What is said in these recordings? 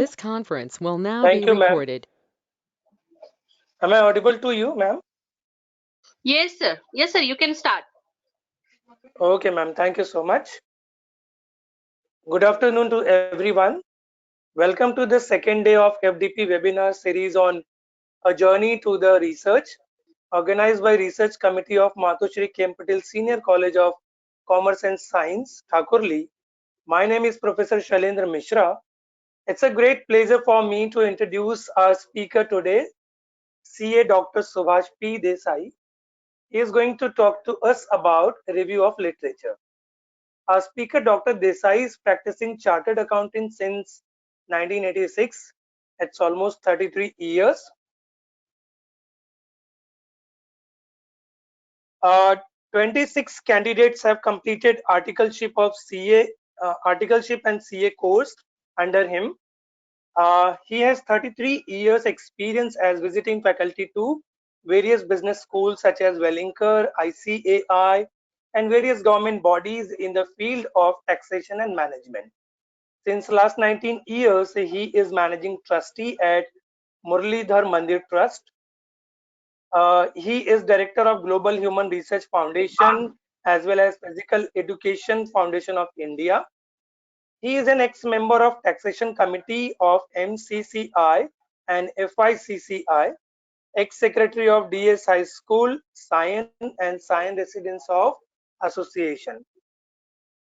This conference will now Thank be you, ma'am. recorded. Am I audible to you, ma'am? Yes, sir. Yes, sir. You can start. Okay, ma'am. Thank you so much. Good afternoon to everyone. Welcome to the second day of FDP webinar series on A Journey to the Research, organized by Research Committee of Matushri Patel Senior College of Commerce and Science, Thakurli. My name is Professor Shailendra Mishra. It's a great pleasure for me to introduce our speaker today, CA Dr. Subhash P. Desai. He is going to talk to us about review of literature. Our speaker, Dr. Desai, is practicing chartered accounting since 1986. It's almost 33 years. 26 candidates have completed articleship and CA course under him. He has 33 years experience as visiting faculty to various business schools such as Wellinger, ICAI, and various government bodies in the field of taxation and management. Since last 19 years, he is managing trustee at Muralidhar Mandir Trust. He is director of Global Human Research Foundation as well as Physical Education Foundation of India. He is an ex-member of Taxation Committee of MCCI and FICCI, ex-secretary of Desai School, Science and Science Residence of Association.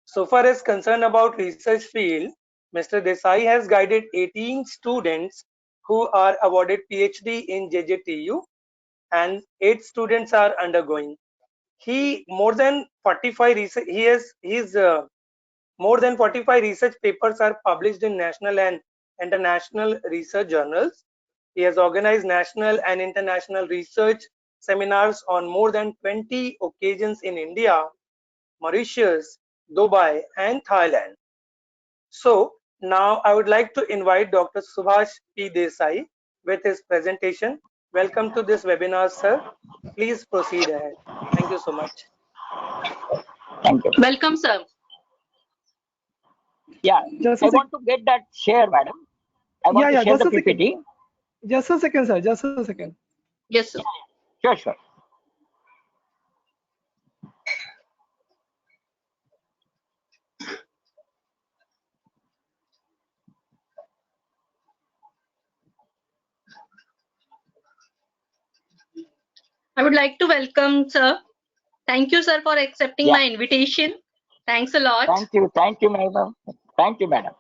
So far as concerned about research field, Mr. Desai has guided 18 students who are awarded PhD in JJTU and 8 students are undergoing. More than 45 research papers are published in national and international research journals. He has organized national and international research seminars on more than 20 occasions in India, Mauritius, Dubai, and Thailand. So now I would like to invite Dr. Subhash P. Desai with his presentation. Welcome to this webinar, sir. Please proceed ahead. Thank you so much. Thank you. Welcome, sir. Yeah, I want to get that share, madam. I want to share the PPT. Just a second, sir. Just a second. Yes, sir. Sure, sure. I would like to welcome, sir. Thank you, sir, for accepting my invitation. Thanks a lot. Thank you, madam. Thank you, madam.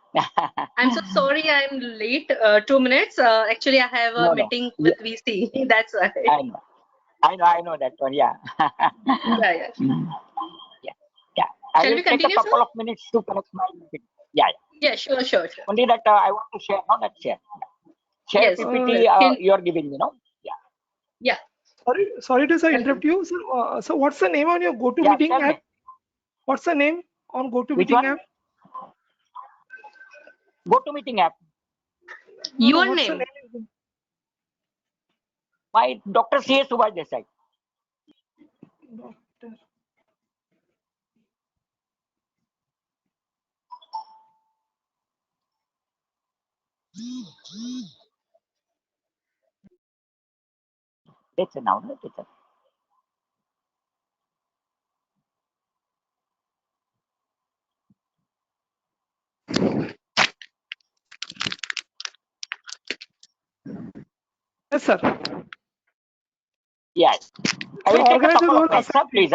I'm so sorry I'm late, 2 minutes. Actually, I have a meeting with VC. That's why. I know that one. Yeah. Yeah. Yeah. I Shall will we take continue, a couple sir? of minutes to connect my PPT. Yeah. Sure. Only that I want to share. No, that share. Share Yes. PPT. You are giving me, no? Yeah. Sorry to interrupt you, sir. So what's the name on your GoToMeeting tell me. app? What's the name on Which GoToMeeting one? app? GoToMeeting app. Your what's the name? My Dr. C.A. Subhash Desai. Doctor. That's a noun. That's a. Yes, sir. Yes. I So will take a organizer couple of role minutes, assigned. please.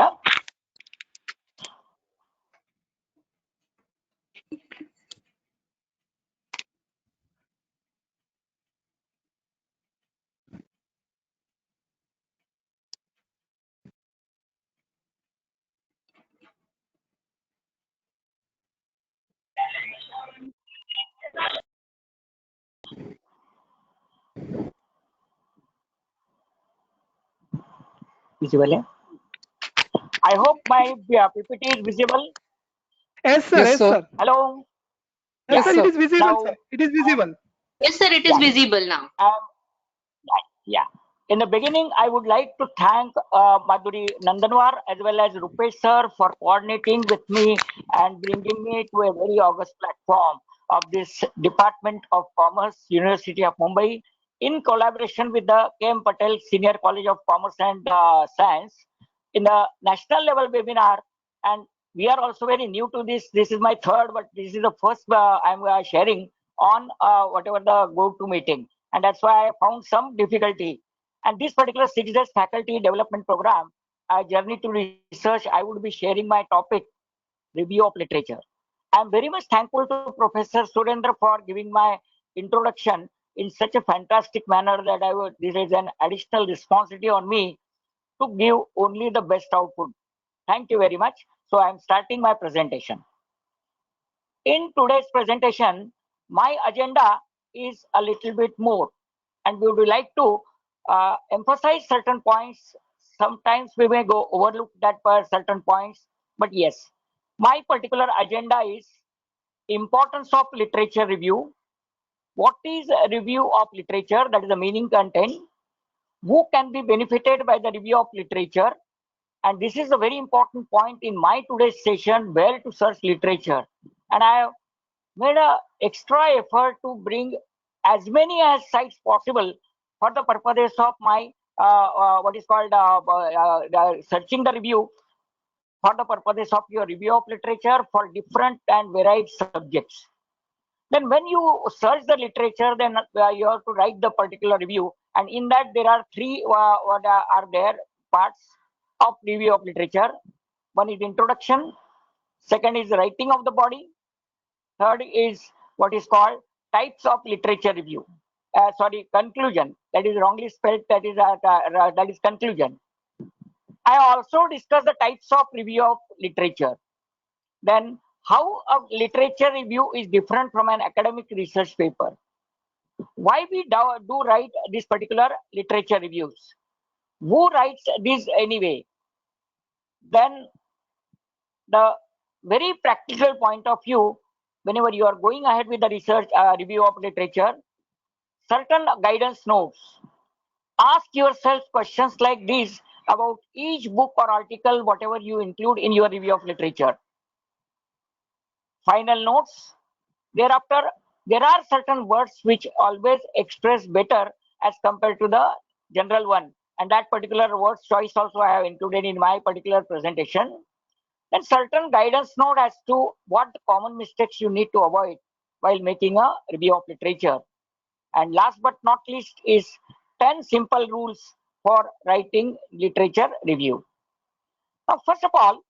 Visible? I hope my PPT is visible. Yes, sir. Yes, sir. Hello. Yes, sir. It is visible, Now, sir. It is visible. Yes, sir. It is visible now. Yeah. In the beginning, I would like to thank Madhuri Nandanwar as well as Rupesh sir for coordinating with me and bringing me to a very august platform of this Department of Commerce, University of Mumbai, in collaboration with the K.M. Patel Senior College of Commerce and Science in the national level webinar. And we are also very new to this. This is my third, but this is the first I'm sharing on whatever the go-to meeting. And that's why I found some difficulty. And this particular 6 days faculty development program, a journey to research, I would be sharing my topic, review of literature. I'm very much thankful to Professor Surendra for giving my introduction in such a fantastic manner that this is an additional responsibility on me to give only the best output. Thank you very much. So I'm starting my presentation. In today's presentation, my agenda is a little bit more, and we would like to emphasize certain points. Sometimes we may go overlook that for certain points, but yes, my particular agenda is importance of literature review. What is a review of literature? That is the meaning content. Who can be benefited by the review of literature? And this is a very important point in my today's session, where to search literature. And I have made an extra effort to bring as many as sites possible for the purposes of my what is called searching the review, for the purposes of your review of literature for different and varied subjects. Then when you search the literature, then you have to write the particular review, and in that there are three what are there parts of review of literature. One is introduction, second is writing of the body, third is what is called types of literature review. Conclusion. That is wrongly spelled. That is conclusion. I also discuss the types of review of literature. Then how a literature review is different from an academic research paper. Why we do write this particular literature reviews. Who writes this anyway? Then the very practical point of view, whenever you are going ahead with the research review of literature, certain guidance notes. Ask yourself questions like this about each book or article, whatever you include in your review of literature. Final notes. Thereafter, there are certain words which always express better as compared to the general one. And that particular word choice also I have included in my particular presentation. Then certain guidance note as to what common mistakes you need to avoid while making a review of literature. And last but not least is 10 simple rules for writing literature review. Now, first of all,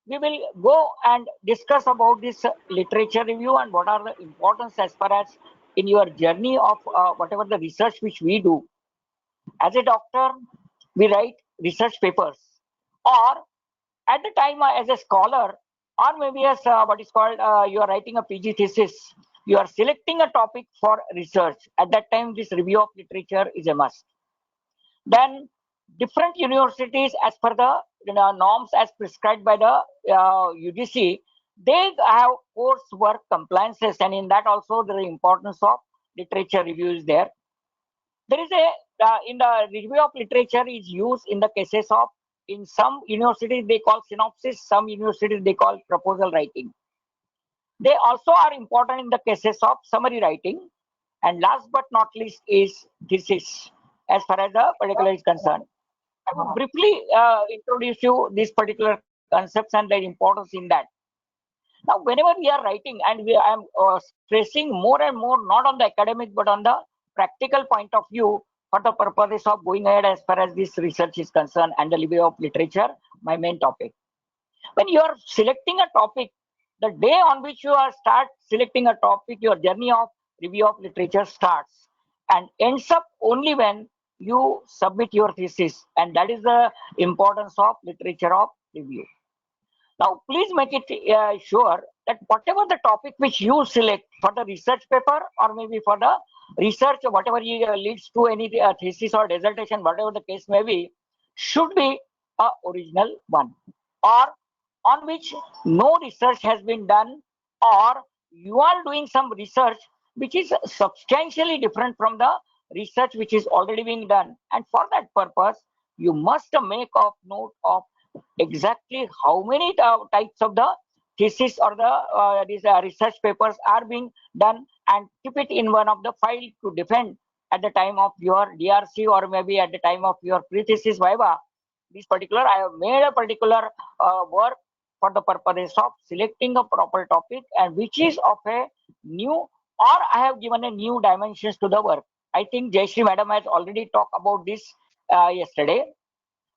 we will go and discuss about this literature review and what are the importance as far as in your journey of whatever the research which we do. As a doctor, we write research papers, or at the time as a scholar, or maybe as what is called you are writing a PG thesis, you are selecting a topic for research. At that time, this review of literature is a must. Then different universities, as per the norms as prescribed by the UGC, they have coursework compliances, and in that also the importance of literature review is there. There is a in the review of literature is used in the cases of, in some universities they call synopsis, some universities they call proposal writing. They also are important in the cases of summary writing. And last but not least is thesis, as far as the particular is concerned. I will briefly introduce you these particular concepts and their importance in that. Now, whenever we are writing, and I am stressing more and more not on the academic but on the practical point of view for the purposes of going ahead as far as this research is concerned and the review of literature, my main topic. When you are selecting a topic, the day on which you are start selecting a topic, your journey of review of literature starts and ends up only when you submit your thesis, and that is the importance of literature of review. Now, please make it sure that whatever the topic which you select for the research paper, or maybe for the research, whatever leads to any thesis or dissertation, whatever the case may be, should be a original one, or on which no research has been done, or you are doing some research which is substantially different from the research which is already being done, and for that purpose you must make a note of exactly how many types of the thesis or the these research papers are being done, and keep it in one of the file to defend at the time of your DRC or maybe at the time of your pre-thesis viva. This particular, I have made a particular work for the purpose of selecting a proper topic and which is of a new, or I have given a new dimensions to the work. I think Jayashree madam has already talked about this yesterday.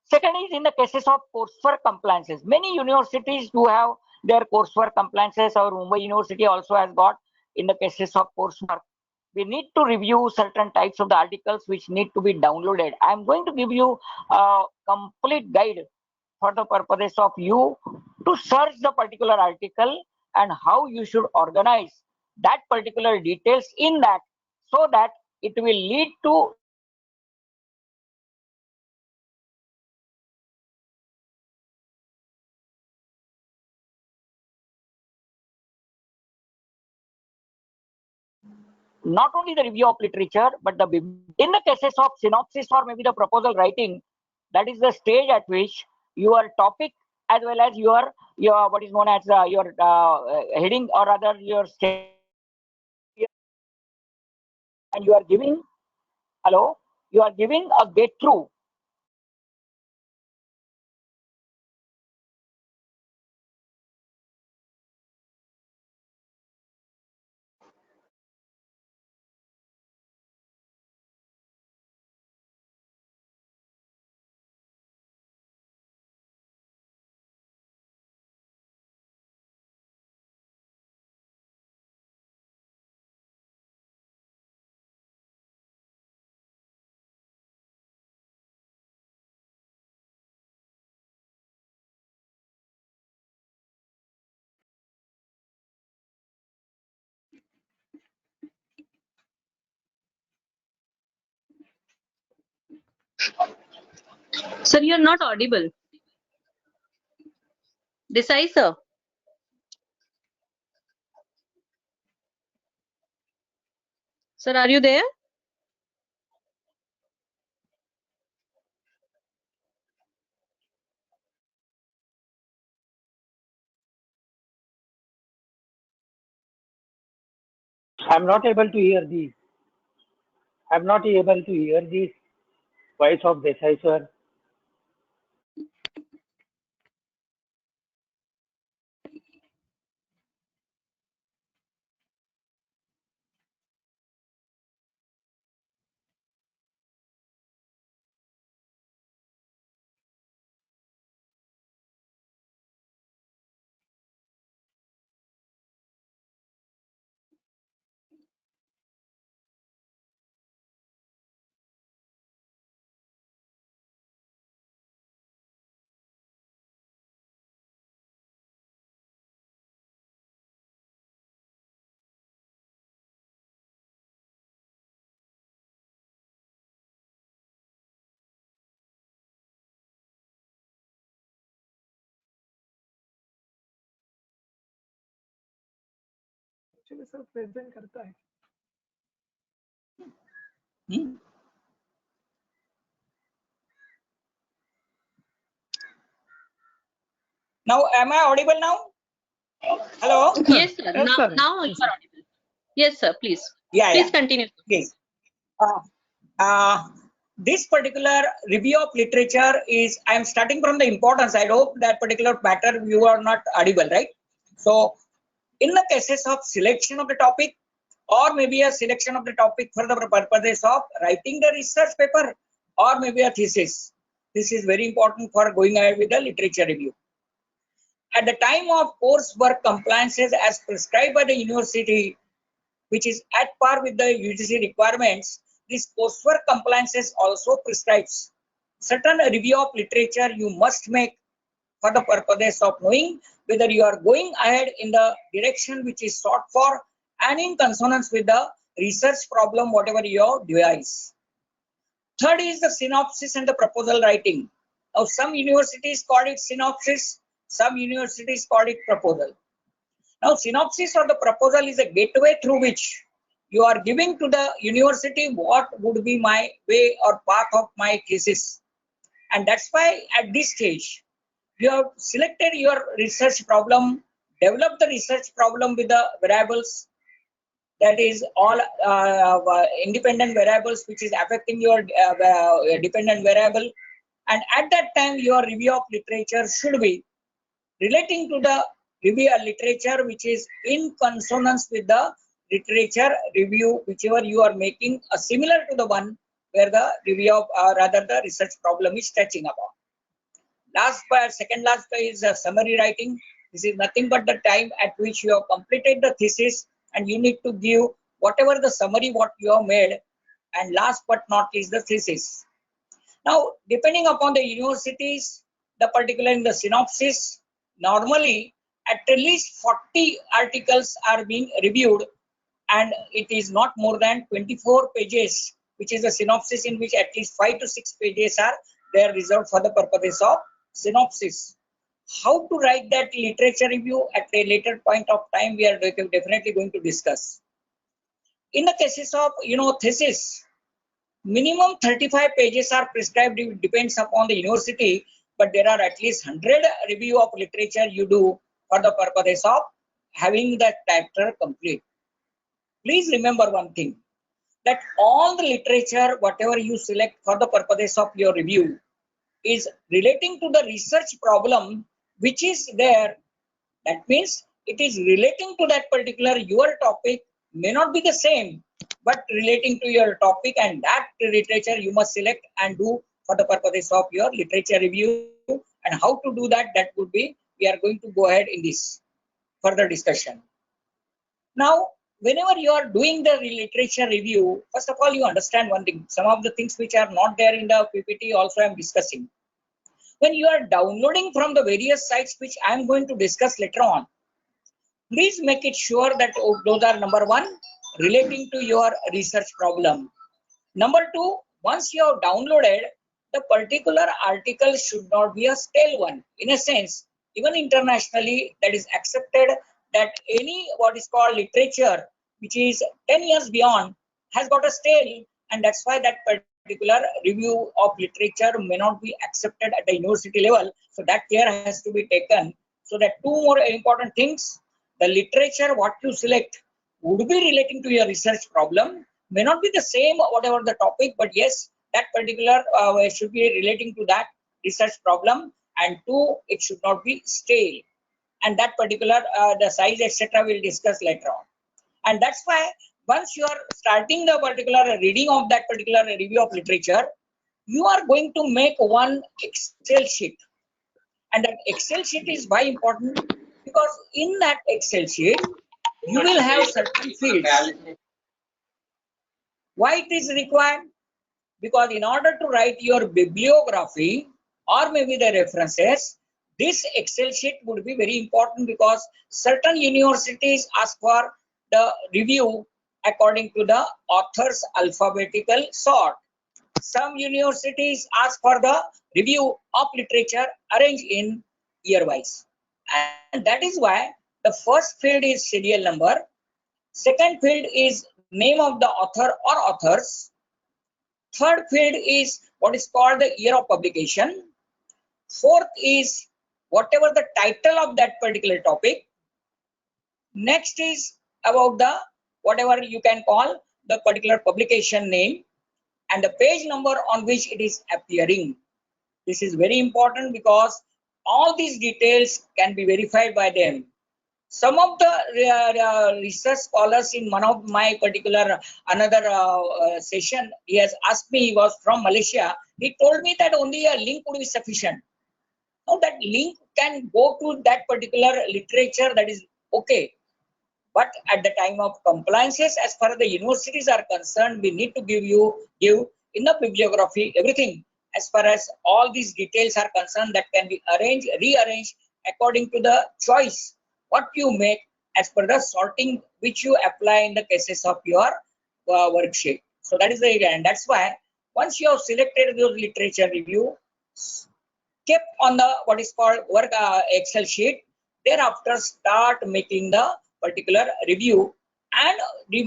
Second is in the cases of coursework compliances. Many universities do have their coursework compliances. Our Mumbai University also has got in the cases of coursework. We need to review certain types of the articles which need to be downloaded. I am going to give you a complete guide for the purpose of you to search the particular article and how you should organize that particular details in that, so that it will lead to not only the review of literature, but the in the cases of synopsis or maybe the proposal writing, that is the stage at which your topic as well as your what is known as your heading or rather your stage, and you are giving, hello, you are giving a get through. Sir, you're not audible. Desai, sir. Sir, are you there? I'm not able to hear these. I'm not able to hear the voice of Desai sir. Actually, sir, present करता है. Now, am I audible now? Hello? Yes, sir. Yes, Now, sir. now you are audible. Yes, sir. Please. Yeah, Please yeah. continue. Okay. This particular review of literature is, I am starting from the importance. I hope that particular matter you are not audible, right? So, in the cases of selection of the topic, or maybe a selection of the topic for the purposes of writing the research paper, or maybe a thesis, this is very important for going ahead with the literature review. At the time of coursework compliances as prescribed by the university, which is at par with the UGC requirements, this coursework compliances also prescribes certain review of literature you must make for the purpose of knowing whether you are going ahead in the direction which is sought for and in consonance with the research problem whatever you devise. Third is the synopsis and the proposal writing. Now some universities call it synopsis, some universities call it proposal. Now synopsis or the proposal is a gateway through which you are giving to the university what would be my way or path of my thesis. And that's why at this stage, you have selected your research problem, developed the research problem with the variables, that is all independent variables which is affecting your dependent variable. And at that time, your review of literature should be relating to the review literature which is in consonance with the literature review, whichever you are making, similar to the one where the review of rather the research problem is touching upon. Second last is summary writing. This is nothing but the time at which you have completed the thesis and you need to give whatever the summary what you have made. And last but not least, the thesis. Now, depending upon the universities, the particular in the synopsis, normally at least 40 articles are being reviewed, and it is not more than 24 pages, which is a synopsis in which at least 5 to 6 pages are there reserved for the purposes of synopsis. How to write that literature review at a later point of time, we are definitely going to discuss. In the cases of thesis, minimum 35 pages are prescribed. It depends upon the university, but there are at least 100 review of literature you do for the purposes of having that chapter complete. Please remember one thing, that all the literature, whatever you select for the purposes of your review, is relating to the research problem which is there. That means it is relating to that particular your topic, may not be the same, but relating to your topic, and that literature you must select and do for the purposes of your literature review. And how to do that, that would be, we are going to go ahead in this further discussion. Now, whenever you are doing the literature review, first of all, you understand one thing. Some of the things which are not there in the PPT also I am discussing. When you are downloading from the various sites which I am going to discuss later on, please make it sure that those are number one, relating to your research problem. Number two, once you have downloaded, the particular article should not be a stale one. In a sense, even internationally, that is accepted that any what is called literature, which is 10 years beyond, has got a stale, and that's why that particular review of literature may not be accepted at the university level. So that care has to be taken. So that two more important things, the literature what you select would be relating to your research problem, may not be the same whatever the topic, but yes, that particular should be relating to that research problem. And two, it should not be stale, and that particular the size etc we'll discuss later on. And that's why once you are starting the particular reading of that particular review of literature, you are going to make one Excel sheet. And that Excel sheet is why important, because in that Excel sheet you will have certain fields. Why it is required? Because in order to write your bibliography or maybe the references, this Excel sheet would be very important, because certain universities ask for the review according to the author's alphabetical sort. Some universities ask for the review of literature arranged in year-wise. And that is why the first field is serial number, second field is name of the author or authors, third field is what is called the year of publication, fourth is whatever the title of that particular topic, next is about the whatever you can call the particular publication name, and the page number on which it is appearing. This is very important because all these details can be verified by them. Some of the research scholars in one of my particular another session, he has asked me, he was from Malaysia, he told me that only a link would be sufficient. Now that link can go to that particular literature, that is okay. But at the time of compliances, as far as the universities are concerned, we need to give in the bibliography everything as far as all these details are concerned, that can be arranged, rearranged according to the choice what you make as per the sorting which you apply in the cases of your worksheet. So that is the idea, and that's why once you have selected your literature review, kept on the what is called work Excel sheet, thereafter start making the particular review, and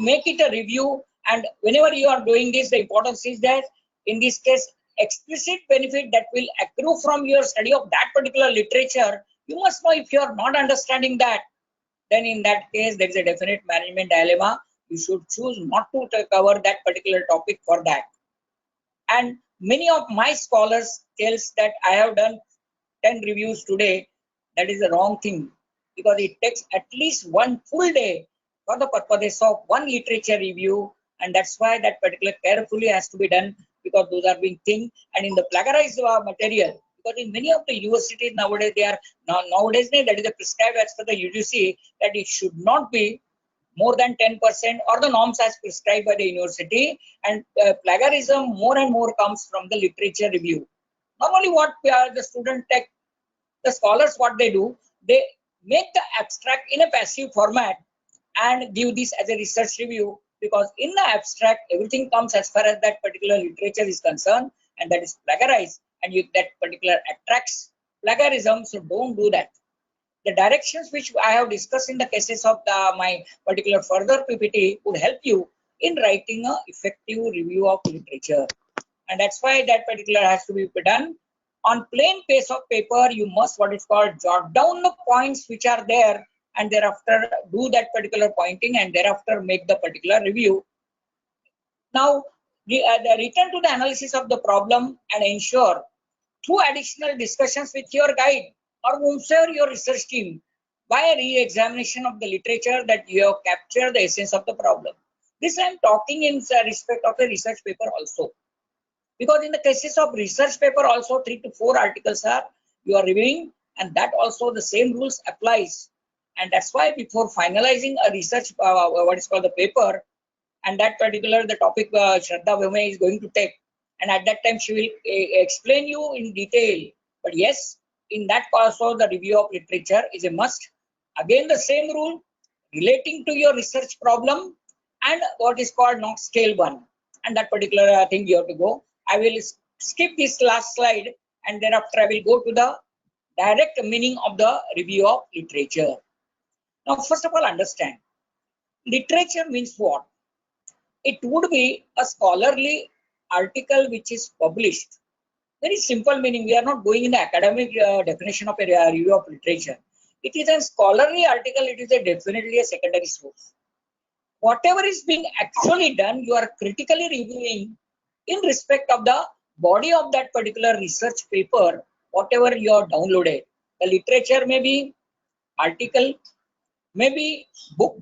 make it a review. And whenever you are doing this, the importance is that in this case, explicit benefit that will accrue from your study of that particular literature, you must know. If you are not understanding that, then in that case there is a definite management dilemma. You should choose not to cover that particular topic for that. And many of my scholars tells that I have done 10 reviews today. That is the wrong thing, because it takes at least one full day for the purpose of one literature review, and that's why that particular carefully has to be done, because those are being think. And in the plagiarized material, because in many of the universities nowadays, they are nowadays that is a prescribed as per the UGC that it should not be more than 10% or the norms as prescribed by the university, and plagiarism more and more comes from the literature review. Normally what the student take, the scholars, what they do, they make the abstract in a passive format and give this as a research review, because in the abstract everything comes as far as that particular literature is concerned, and that is plagiarized, and that particular attracts plagiarism. So don't do that. The directions which I have discussed in the cases of my particular further PPT would help you in writing a effective review of literature. And that's why that particular has to be done on plain piece of paper. You must what is called jot down the points which are there, and thereafter do that particular pointing, and thereafter make the particular review. Now the return to the analysis of the problem and ensure through additional discussions with your guide or whomsoever your research team by a re-examination of the literature that you have captured the essence of the problem. This I am talking in respect of a research paper also, because in the cases of research paper also 3 to 4 articles are you are reviewing, and that also the same rules applies. And that's why before finalizing a research what is called the paper, and that particular the topic Shraddha Bhume is going to take, and at that time she will explain you in detail. But yes, in that also the review of literature is a must. Again the same rule relating to your research problem and what is called not scale 1, and that particular thing you have to go. I will skip this last slide, and thereafter I will go to the direct meaning of the review of literature. Now first of all, understand literature means what? It would be a scholarly article which is published. Very simple meaning. We are not going in the academic definition of a review of literature. It is a scholarly article. It is definitely a secondary source. Whatever is being actually done, you are critically reviewing in respect of the body of that particular research paper, whatever you have downloaded. The literature may be article, maybe book,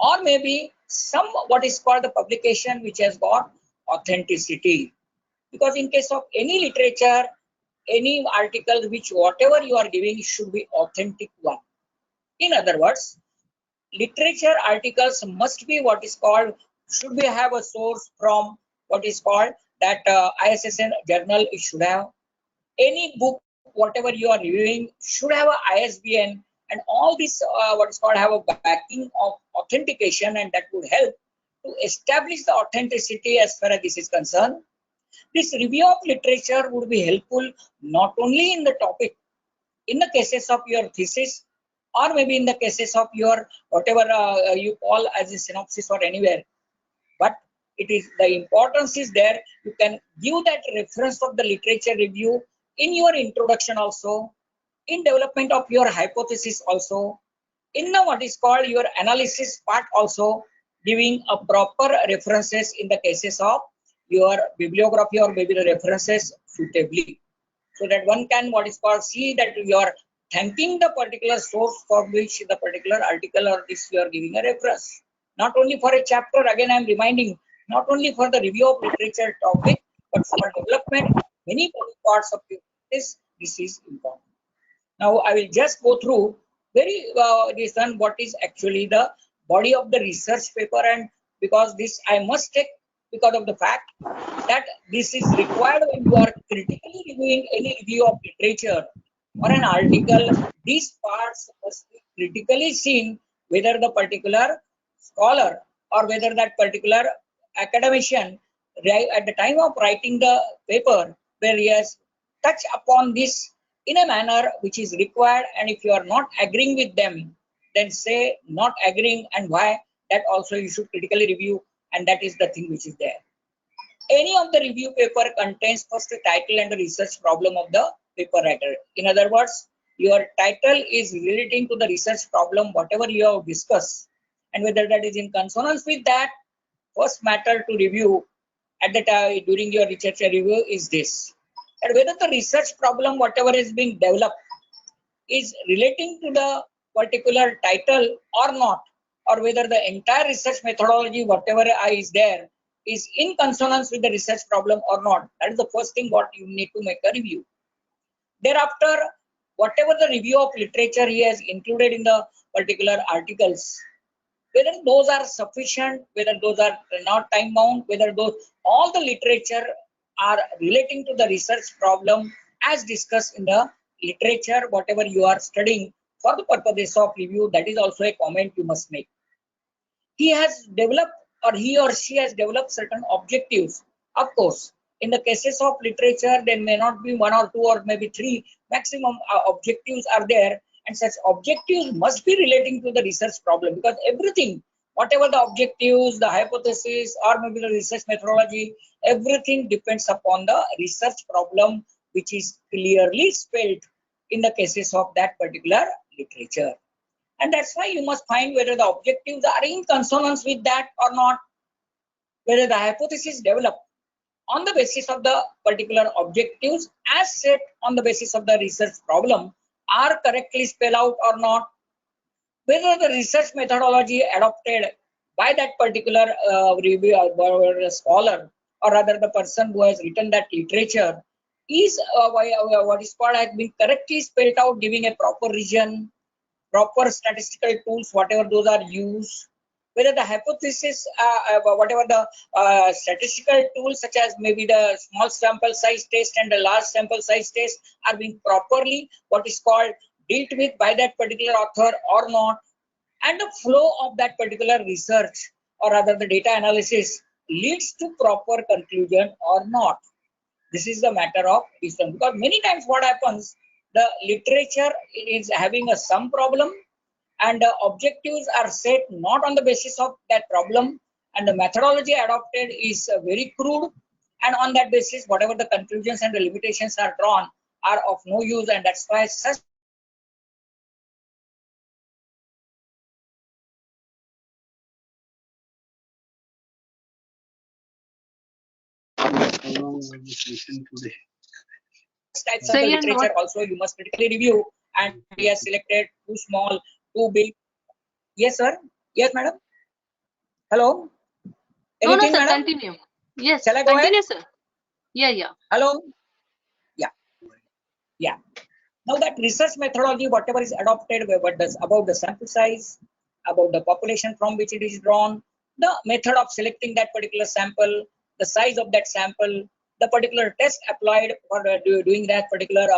or maybe some what is called the publication which has got authenticity. Because in case of any literature, any article which whatever you are giving should be authentic one. In other words, literature articles must be what is called, should be have a source from what is called that ISSN journal. It should have any book whatever you are reviewing should have a ISBN, and all this what is called have a backing of authentication, and that would help to establish the authenticity as far as this is concerned. This review of literature would be helpful not only in the topic, in the cases of your thesis, or maybe in the cases of your whatever you call as a synopsis or anywhere, but it is the importance is there. You can give that reference of the literature review in your introduction also, in development of your hypothesis also, in the what is called your analysis part also, giving a proper references in the cases of your bibliography or maybe the references suitably, so that one can what is called see that you are thanking the particular source for which the particular article or this you are giving a reference. Not only for a chapter, again I am reminding, not only for the review of literature topic, but for development many parts of this is important. Now I will just go through very this one what is actually the body of the research paper, and because this I must take because of the fact that this is required when you are critically reviewing any review of literature or an article. These parts must be critically seen whether the particular scholar or whether that particular academician at the time of writing the paper where he has touched upon this in a manner which is required, and if you are not agreeing with them, then say not agreeing and why, that also you should critically review, and that is the thing which is there. Any of the review paper contains first the title and the research problem of the paper writer. In other words, your title is relating to the research problem, whatever you have discussed, and whether that is in consonance with that. First matter to review at the time during your research review is this, and whether the research problem whatever is being developed is relating to the particular title or not, or whether the entire research methodology whatever is there is in consonance with the research problem or not. That is the first thing what you need to make a review. Thereafter, whatever the review of literature he has included in the particular articles, whether those are sufficient, whether those are not time bound, whether those all the literature are relating to the research problem as discussed in the literature whatever you are studying for the purposes of review. That is also a comment you must make. He has developed, or he or she has developed certain objectives. Of course, in the cases of literature, there may not be one or two or maybe three maximum objectives are there, and such objectives must be relating to the research problem, because everything, whatever the objectives, the hypothesis, or maybe the research methodology, everything depends upon the research problem, which is clearly spelled in the cases of that particular literature. And that's why you must find whether the objectives are in consonance with that or not, whether the hypothesis developed on the basis of the particular objectives as set on the basis of the research problem are correctly spelled out or not, whether the research methodology adopted by that particular reviewer or scholar, or rather the person who has written that literature, is what is called has been correctly spelled out, giving a proper region, proper statistical tools, whatever those are used, whether the hypothesis, whatever the statistical tools such as maybe the small sample size test and the large sample size test are being properly what is called dealt with by that particular author or not, and the flow of that particular research or rather the data analysis leads to proper conclusion or not. This is the matter of wisdom, because many times what happens, the literature is having some problem and the objectives are set not on the basis of that problem, and the methodology adopted is very crude, and on that basis whatever the conclusions and the limitations are drawn are of no use, and that's why such types of the literature also you must critically review, and he has selected too small, too big. Yes, sir. Yes, madam. Hello. Anything, No, sir, madam? continue. Yes, Shall I go continue, ahead? sir. Yeah. Hello. Yeah. Now that research methodology, whatever is adopted, what does about the sample size, about the population from which it is drawn, the method of selecting that particular sample, the size of that sample, the particular test applied for doing that particular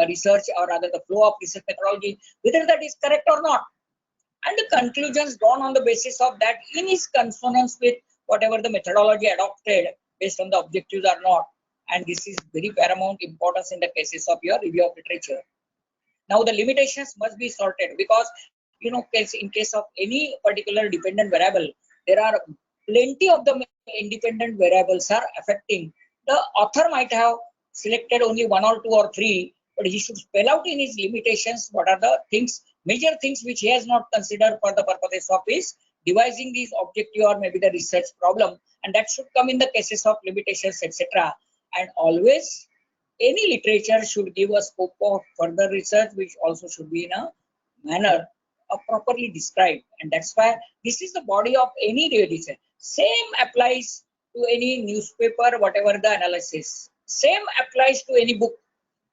research, or rather the flow of research methodology, whether that is correct or not, and the conclusions drawn on the basis of that in is consonance with whatever the methodology adopted based on the objectives or not. And this is very paramount importance in the cases of your review of literature. Now the limitations must be sorted, because in case of any particular dependent variable, there are plenty of the independent variables are affecting. The author might have selected only one or two or three, but he should spell out in his limitations what are the things, major things which he has not considered for the purposes of his devising these objective or maybe the research problem, and that should come in the cases of limitations, etc. And always any literature should give a scope of further research, which also should be in a manner properly described, and that's why this is the body of any research. Same applies to any newspaper, whatever the analysis. Same applies to any book,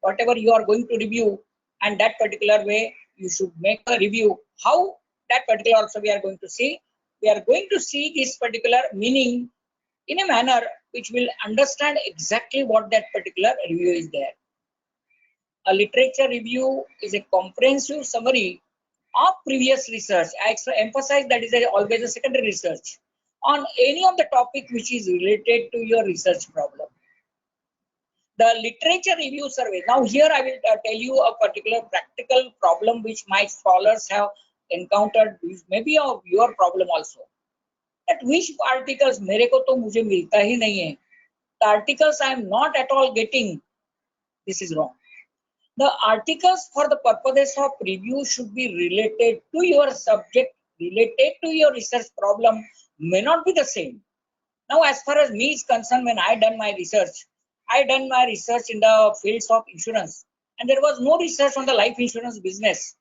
whatever you are going to review, and that particular way you should make a review. How that particular also we are going to see. We are going to see this particular meaning in a manner which will understand exactly what that particular review is there. A literature review is a comprehensive summary of previous research. I emphasize that is always a secondary research on any of the topic which is related to your research problem. The literature review survey. Now here I will tell you a particular practical problem which my scholars have encountered, which may be of your problem also. that which articles मेरे को तो मुझे मिलता ही नहीं है. The articles I am not at all getting. This is wrong. The articles for the purposes of review should be related to your subject, related to your research problem, may not be the same. Now, as far as me is concerned, when I done my research in the fields of insurance, and there was no research on the life insurance business.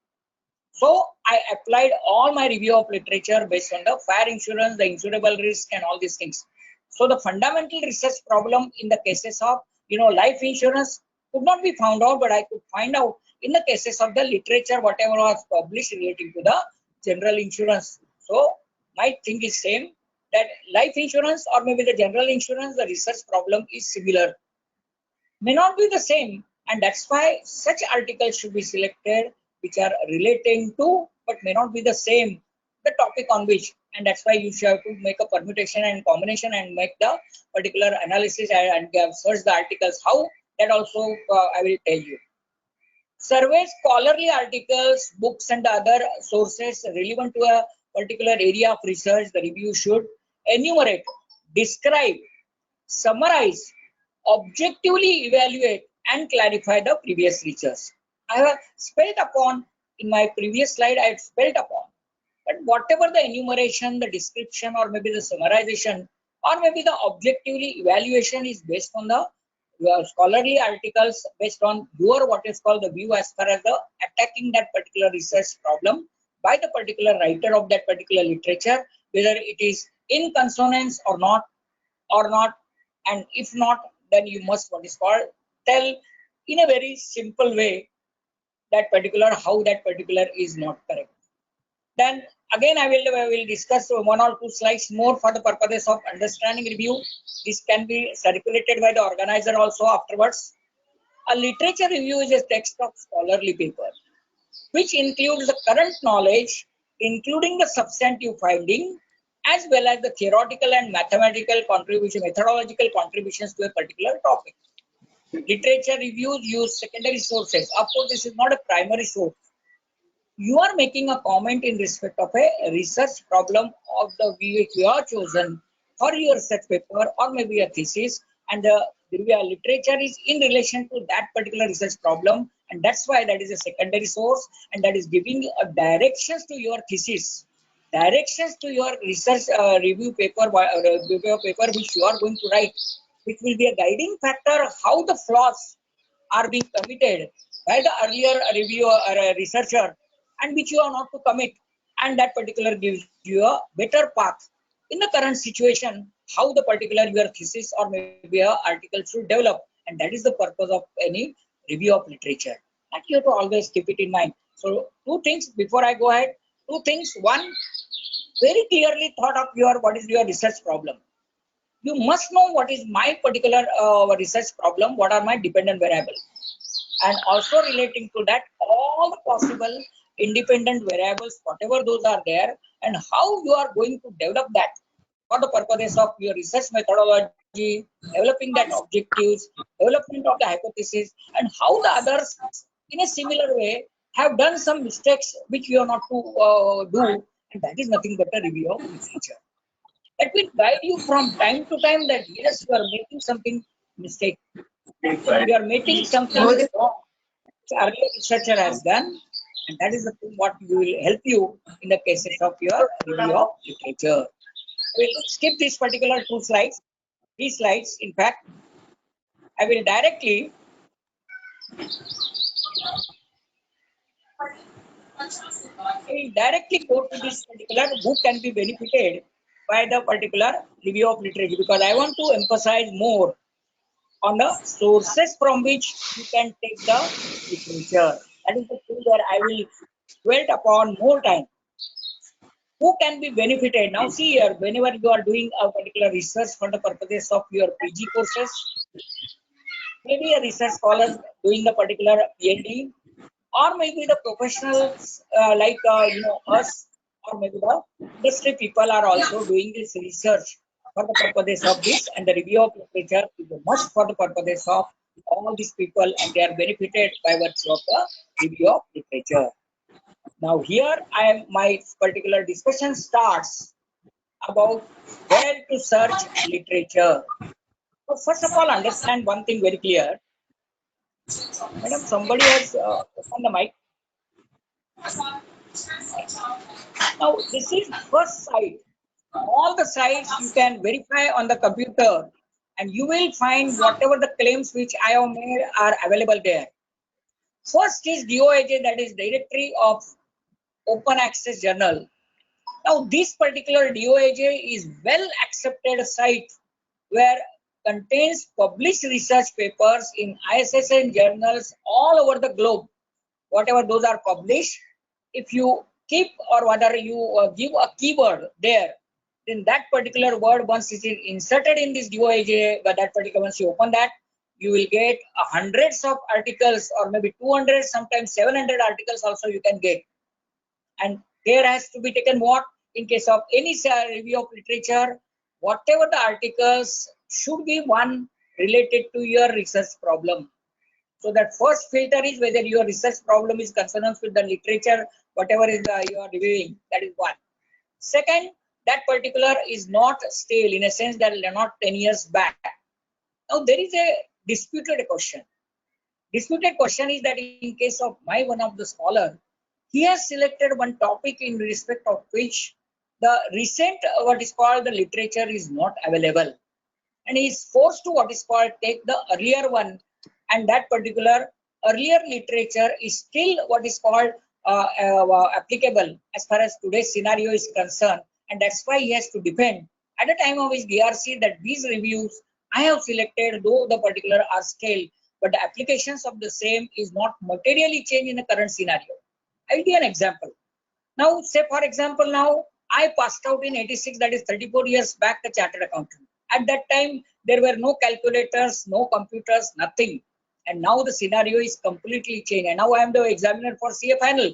So I applied all my review of literature based on the fire insurance, the insurable risk, and all these things. So the fundamental research problem in the cases of life insurance could not be found out, but I could find out in the cases of the literature, whatever was published relating to the general insurance. So my thing is same, that life insurance or maybe the general insurance, the research problem is similar. May not be the same, and that's why such articles should be selected which are relating to but may not be the same the topic on which, and that's why you should have to make a permutation and combination and make the particular analysis and search the articles. How, that also I will tell you. Surveys, scholarly articles, books and other sources relevant to a particular area of research, the review should enumerate, describe, summarize, objectively evaluate and clarify the previous research. I have spelled upon in my previous slide, I have spelled upon, but whatever the enumeration, the description, or maybe the summarization, or maybe the objectively evaluation is based on the scholarly articles, based on your what is called the view as far as the attacking that particular research problem by the particular writer of that particular literature, whether it is in consonance or not, and if not, then you must what is called tell in a very simple way that particular how that particular is not correct. Then again I will discuss one or two slides more for the purposes of understanding review. This can be circulated by the organizer also afterwards. A literature review is a text of scholarly paper which includes the current knowledge, including the substantive finding, as well as the theoretical and mathematical contribution, methodological contributions to a particular topic. Literature reviews use secondary sources. Of course, this is not a primary source. You are making a comment in respect of a research problem of the which you are chosen for your research paper or maybe a thesis, and the literature is in relation to that particular research problem, and that's why that is a secondary source, and that is giving a directions to your thesis, directions to your research review paper which you are going to write, which will be a guiding factor how the flaws are being committed by the earlier reviewer or researcher, and which you are not to commit, and that particular gives you a better path in the current situation how the particular your thesis or maybe a article should develop, and that is the purpose of any review of literature. And you have to always keep it in mind. So two things before I go ahead. Two things. One, very clearly thought of your what is your research problem. You must know what is my particular research problem, what are my dependent variables, and also relating to that all the possible independent variables, whatever those are there, and how you are going to develop that for the purposes of your research methodology, developing that objectives, development of the hypothesis, and how the others in a similar way have done some mistakes which you are not to do, and that is nothing but a review of literature. That will guide you from time to time that yes, you are making something mistake. You are making something wrong which earlier researcher has done, and that is the thing what will help you in the cases of your review of literature. We'll skip this particular two slides, three slides. In fact, I will directly go to this particular who can be benefited by the particular review of literature, because I want to emphasize more on the sources from which you can take the literature. That is the thing where I will dwell upon more time. Who can be benefited? Now see here, whenever you are doing a particular research for the purposes of your PG courses, maybe a research scholar doing the particular PhD, or maybe the professionals like us, or maybe the industry people are also doing this research for the purposes of this, and the review of literature is a must for the purposes of all these people, and they are benefited by virtue of the review of literature. Now here my particular discussion starts about where to search literature. So first of all, understand one thing very clear. Madam, somebody has opened the mic. Now, this is first site. All the sites you can verify on the computer and you will find whatever the claims which I have made are available there. First is DOAJ, that is Directory of Open Access Journal. Now, this particular DOAJ is well accepted site where contains published research papers in ISSN journals all over the globe. Whatever those are published, if you keep or whether you give a keyword there, then that particular word, once it is inserted in this DOAJ, but that particular, once you open that, you will get hundreds of articles or maybe 200, sometimes 700 articles also you can get. And there has to be taken what? In case of any review of literature, whatever the articles should be one related to your research problem. So that first filter is whether your research problem is concerned with the literature, whatever is you are reviewing, that is one. Second, that particular is not stale in a sense that they are not 10 years back. Now there is a disputed question. Disputed question is that in case of one of the scholar, he has selected one topic in respect of which the recent what is called the literature is not available, and he is forced to what is called take the earlier one, and that particular earlier literature is still what is called applicable as far as today's scenario is concerned, and that's why he has to defend at the time of his DRC that these reviews I have selected, though the particular are stale, but the applications of the same is not materially changed in the current scenario. I'll give an example. Now, say for example, now I passed out in 86, that is 34 years back, the chartered accountant. At that time, there were no calculators, no computers, nothing. And now the scenario is completely changed. And now I am the examiner for CA final.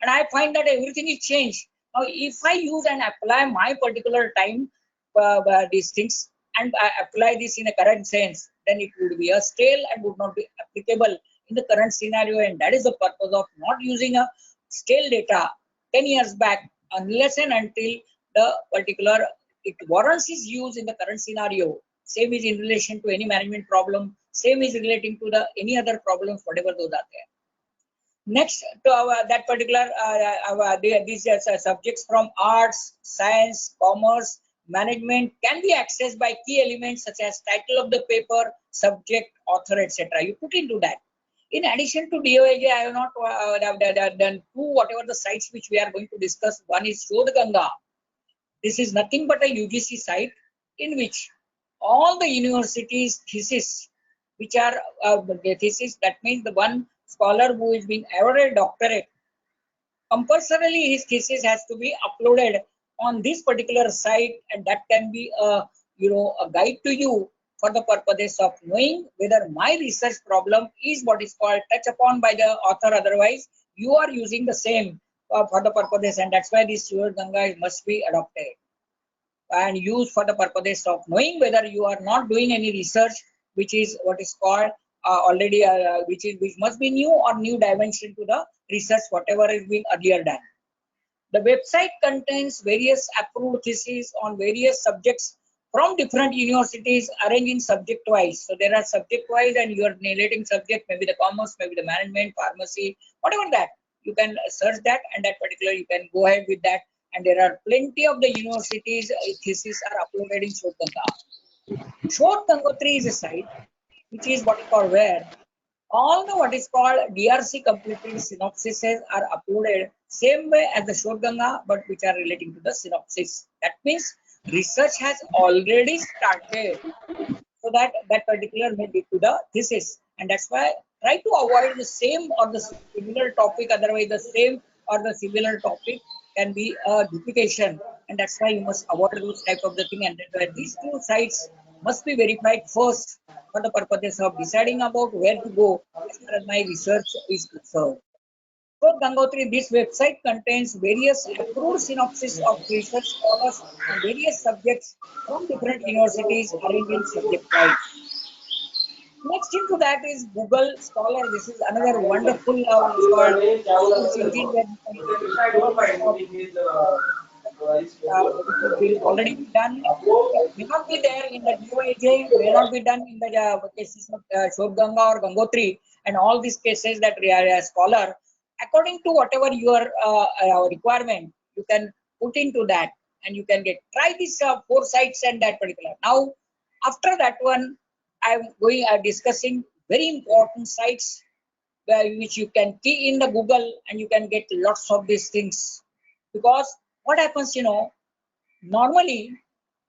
And I find that everything is changed. Now, if I use and apply my particular time, these things, and I apply this in a current sense, then it would be a stale and would not be applicable in the current scenario. And that is the purpose of not using a stale data 10 years back unless and until the particular it warrants its use in the current scenario. Same is in relation to any management problem, same is relating to the any other problems, whatever those are there. Next to that particular these subjects from arts, science, commerce, management can be accessed by key elements such as title of the paper, subject, author, etc. You put into that. In addition to DOAJ, I have not done two whatever the sites which we are going to discuss. One is Shodhganga. This is nothing but a UGC site in which all the universities' thesis, which are the thesis, that means the one scholar who is being awarded doctorate, compulsorily his thesis has to be uploaded on this particular site, and that can be a a guide to you for the purposes of knowing whether my research problem is what is called touched upon by the author. Otherwise, you are using the same for the purposes, and that's why this Shodhganga must be adopted and used for the purposes of knowing whether you are not doing any research which is what is called already which must be new or new dimension to the research whatever is being earlier done. The website contains various approved theses on various subjects from different universities arranged in subject wise. So there are subject wise and you are narrating subject, maybe the commerce, maybe the management, pharmacy, whatever that. You can search that and that particular you can go ahead with that. And there are plenty of the universities theses are uploaded in Shodhganga. Shodhganga is a site which is what is called where all the what is called DRC completed synopsises are uploaded same way as the Shodhganga, but which are relating to the synopsis. That means research has already started, so that particular may lead to the thesis, and that's why try to avoid the same or the similar topic. Otherwise, the same or the similar topic can be a duplication, and that's why you must avoid those type of the thing. And that's why these two sites must be verified first for the purposes of deciding about where to go as far as my research is concerned. So Gangotri, this website contains various approved synopsis of research scholars on various subjects from different universities arranged in subject wise. Next into that is Google Scholar. This is another wonderful search engine where you can which will already be done. It may not be there in the DOAJ, may not be done in the cases of Shobganga or Gangotri and all these cases that we are a scholar. According to whatever your requirement, you can put into that and you can get. Try these 4 sites and that particular. Now, after that one, I'm going discussing very important sites which you can key in the Google and you can get lots of these things. Because what happens, normally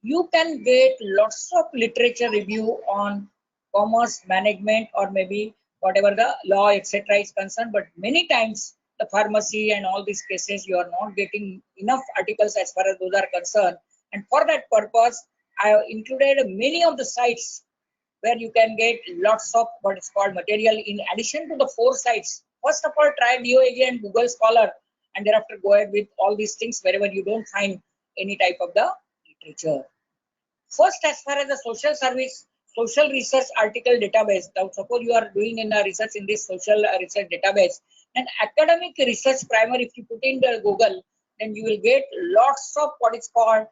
you can get lots of literature review on commerce management or maybe whatever the law etc. is concerned, but many times the pharmacy and all these cases you are not getting enough articles as far as those are concerned, and for that purpose I have included many of the sites where you can get lots of what is called material in addition to the 4 sites. First of all, try DOAJ and Google Scholar and thereafter go ahead with all these things wherever you don't find any type of the literature. First, as far as the social research article database, now suppose you are doing in a research in this social research database, and academic research primer, if you put in the Google, then you will get lots of what is called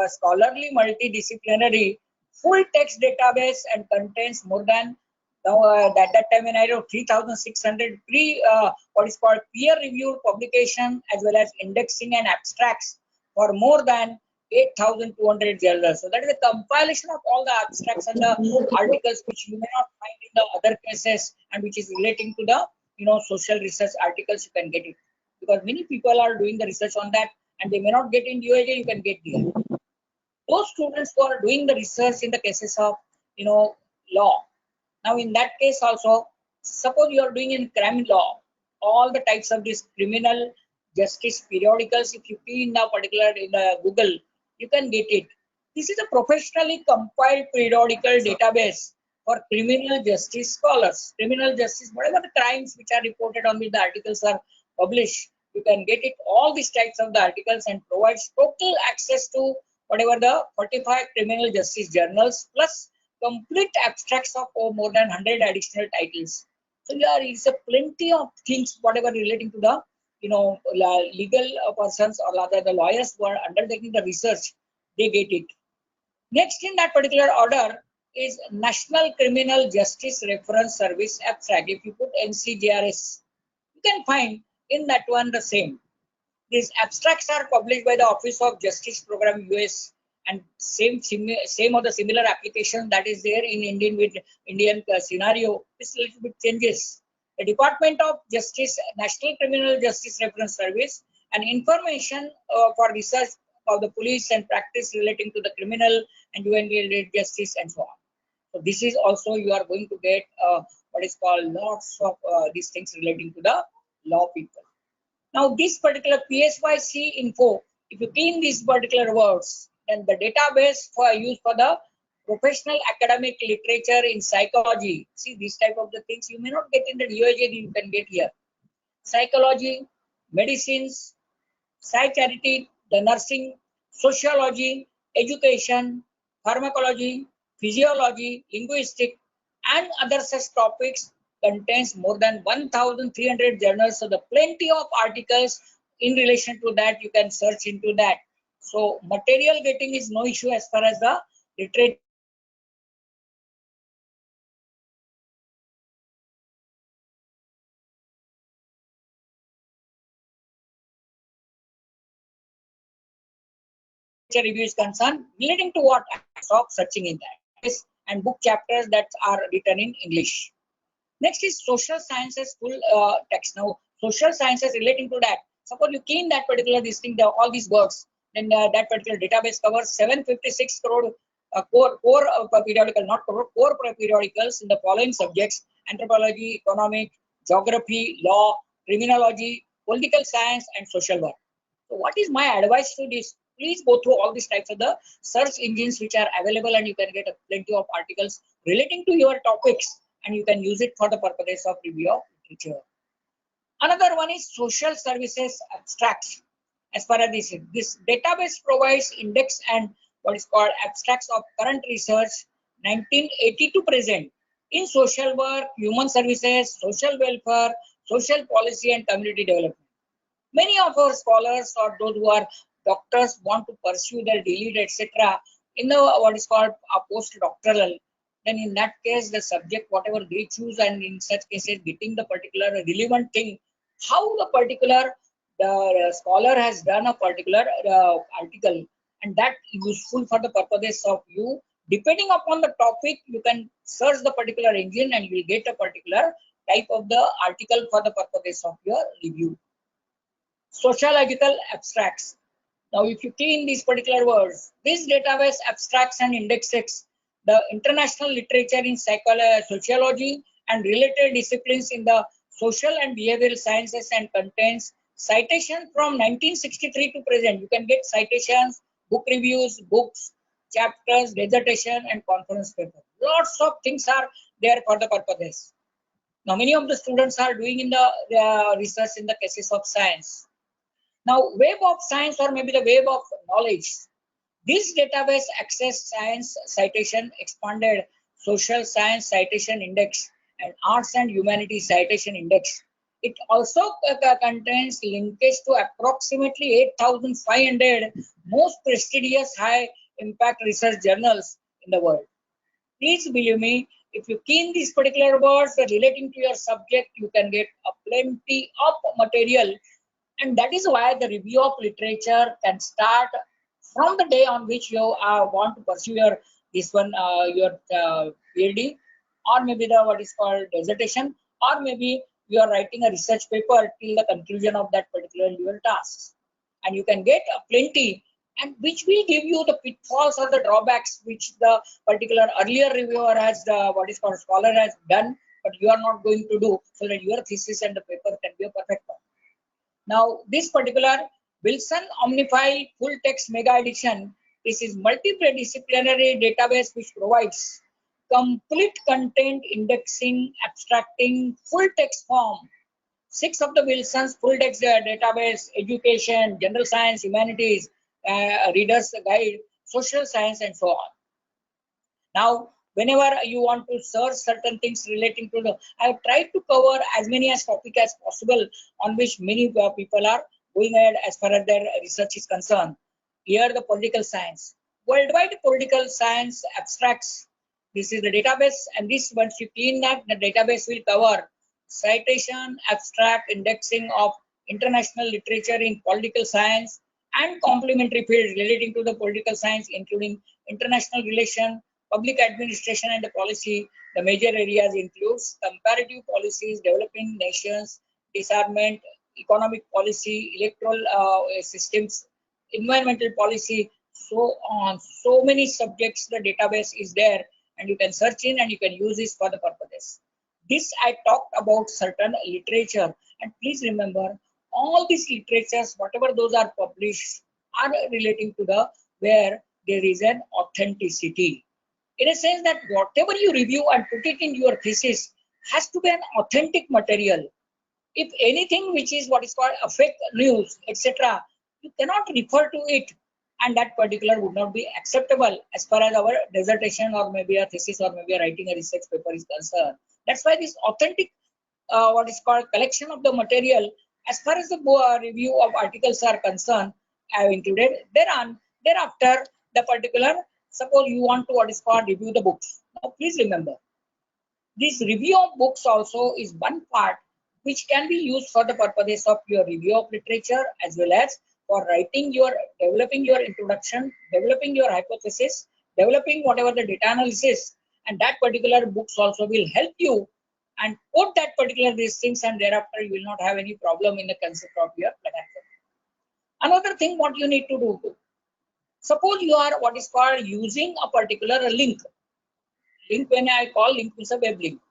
scholarly multidisciplinary full text database and contains more than at that time when I wrote 3,600 what is called peer reviewed publication as well as indexing and abstracts for more than 8,200 journals. So that is a compilation of all the abstracts and the articles which you may not find in the other cases and which is relating to the social research articles. You can get it because many people are doing the research on that and they may not get in DOAJ. You can get here. Those students who are doing the research in the cases of law. Now in that case also, suppose you are doing in crime law, all the types of these criminal justice periodicals, if you key in the particular in the Google, you can get it. This is a professionally compiled periodical database for criminal justice scholars. Criminal justice, whatever the crimes which are reported on which the articles are published, you can get it all these types of the articles and provides total access to whatever the 45 criminal justice journals plus complete abstracts of more than 100 additional titles. So there is a plenty of things whatever relating to the legal persons or rather the lawyers who are undertaking the research, they get it. Next in that particular order is National Criminal Justice Reference Service abstract. If you put NCJRS, you can find in that one the same. These abstracts are published by the Office of Justice Program US and same or the similar application that is there in Indian scenario. This little bit changes. The Department of Justice, National Criminal Justice Reference Service, and information for research of the police and practice relating to the criminal and juvenile justice and so on. So this is also you are going to get what is called lots of these things relating to the law people. Now this particular PSYC info, if you key in these particular words, then the database for use for the professional academic literature in psychology. See these type of the things you may not get in the DOAJ, you can get here. Psychology, medicines, psychiatry, the nursing, sociology, education, pharmacology, physiology, linguistics, and other such topics contains more than 1,300 journals. So the plenty of articles in relation to that you can search into that. So material getting is no issue as far as the literature. Review is concerned relating to what I stop searching in that and book chapters that are written in English. Next is social sciences full text. Now social sciences relating to that, suppose you key in that particular this thing, all these words, then that particular database covers 756 crore core periodical, not core periodicals in the following subjects: anthropology, economic, geography, law, criminology, political science, and social work. So what is my advice to this? Please go through all these types of the search engines which are available and you can get plenty of articles relating to your topics and you can use it for the purposes of review of literature. Another one is social services abstracts. As far as this database provides index and what is called abstracts of current research 1980 to present in social work, human services, social welfare, social policy and community development. Many of our scholars or those who are doctors want to pursue their DLED, etc., in the what is called a postdoctoral, then in that case the subject whatever they choose, and in such cases getting the particular relevant thing, how the particular the scholar has done a particular article, and that useful for the purposes of you. Depending upon the topic, you can search the particular engine and you will get a particular type of the article for the purposes of your review. Sociological abstracts. Now, if you key in these particular words, this database abstracts and indexes the international literature in sociology and related disciplines in the social and behavioral sciences, and contains citation from 1963 to present. You can get citations, book reviews, books, chapters, dissertation, and conference paper. Lots of things are there for the purposes. Now, many of the students are doing in the research in the cases of science. Now, web of science, or maybe the web of knowledge. This database access science citation expanded social science citation index and arts and humanities citation index. It also contains linkage to approximately 8,500 most prestigious high impact research journals in the world. Please believe me, if you key in these particular words relating to your subject, you can get a plenty of material. And that is why the review of literature can start from the day on which you want to pursue your PhD, or maybe the what is called dissertation, or maybe you are writing a research paper till the conclusion of that particular your task. And you can get a plenty, and which will give you the pitfalls or the drawbacks which the particular earlier reviewer has what is called scholar has done, but you are not going to do, so that your thesis and the paper can be a perfect one. Now, this particular Wilson Omnifile Full Text Mega Edition, this is multidisciplinary database which provides complete content indexing, abstracting, full text form. 6 of the Wilson's full text database: education, general science, humanities, reader's guide, social science, and so on. Now, whenever you want to search certain things relating to the, I have tried to cover as many as topic as possible on which many people are going ahead as far as their research is concerned. Here, the political science, worldwide political science abstracts. This is the database, and this once you clean that, the database will cover citation, abstract, indexing of international literature in political science and complementary fields relating to the political science, including international relations, public administration, and the policy. The major areas includes comparative policies, developing nations, disarmament, economic policy, electoral systems, environmental policy, so on. So many subjects the database is there, and you can search in and you can use this for the purposes. This I talked about certain literature, and please remember all these literatures, whatever those are published, are relating to the where there is an authenticity. In a sense that whatever you review and put it in your thesis has to be an authentic material. If anything which is what is called a fake news, etc., you cannot refer to it, and that particular would not be acceptable as far as our dissertation or maybe a thesis or maybe writing a research paper is concerned. That's why this authentic what is called collection of the material as far as the review of articles are concerned, I have included. Thereafter, the particular, suppose you want to what is called review the books. Now, please remember, this review of books also is one part which can be used for the purposes of your review of literature, as well as for writing your, developing your introduction, developing your hypothesis, developing whatever the data analysis, and that particular books also will help you and quote that particular these things, and thereafter you will not have any problem in the concept of your platform. Another thing what you need to do, suppose you are what is called using a particular link. Link, when I call link, is a web link.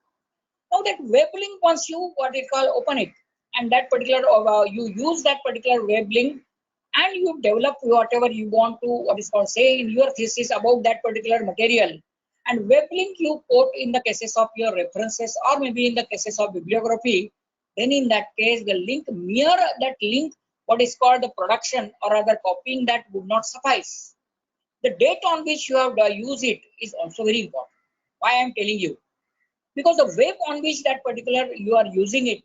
Now that web link, once you what is called open it, and that particular you use that particular web link, and you develop whatever you want to what is called say in your thesis about that particular material, and web link you quote in the cases of your references or maybe in the cases of bibliography, then in that case the link, mere that link, what is called the production or other copying, that would not suffice. The date on which you have used it is also very important. Why I am telling you? Because the web on which that particular you are using it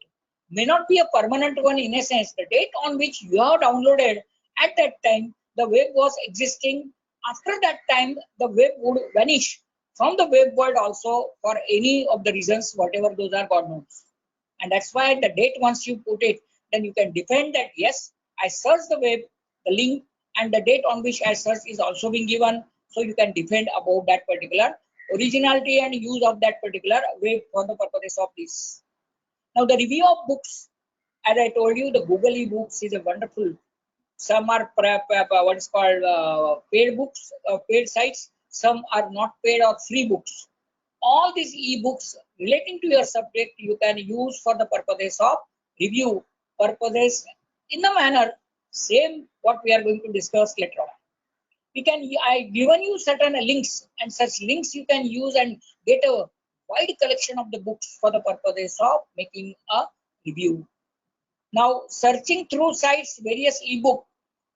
may not be a permanent one. In a sense, the date on which you have downloaded, at that time the web was existing. After that time, the web would vanish from the web world also for any of the reasons, whatever those are, God knows. And that's why the date, once you put it, then you can defend that, yes, I searched the web, the link, and the date on which I searched is also being given. So you can defend about that particular originality and use of that particular web for the purposes of this. Now the review of books, as I told you, the Google ebooks is a wonderful. Some are what is called paid books, paid sites. Some are not paid or free books. All these ebooks relating to your subject you can use for the purposes of review purposes in the manner same what we are going to discuss later on. I given you certain links, and such links you can use and get a wide collection of the books for the purposes of making a review. Now searching through sites, various ebook.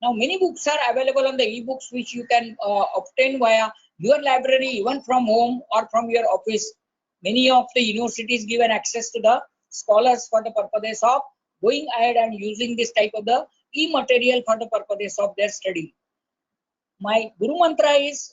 Now many books are available on the ebooks which you can obtain via your library, even from home or from your office. Many of the universities give an access to the scholars for the purposes of going ahead and using this type of the e-material for the purposes of their study. My Guru Mantra is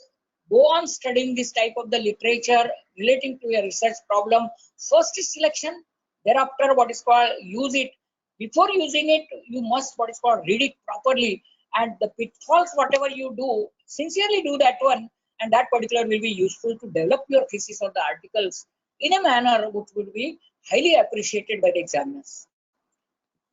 go on studying this type of the literature relating to a research problem. First is selection, thereafter what is called use it. Before using it, you must what is called read it properly, and the pitfalls whatever you do, sincerely do that one, and that particular will be useful to develop your thesis or the articles in a manner which would be highly appreciated by the examiners.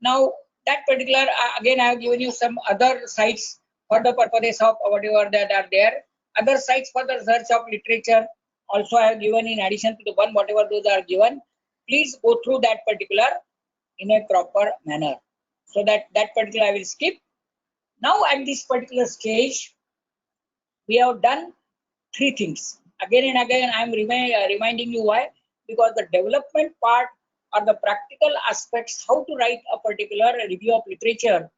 Now that particular again I have given you some other sites for the purposes of whatever that are there. Other sites for the search of literature also I have given in addition to the one whatever those are given. Please go through that particular in a proper manner. So that particular I will skip. Now at this particular stage, we have done three things. Again and again I am reminding you why. Because the development part or the practical aspects, how to write a particular review of literature.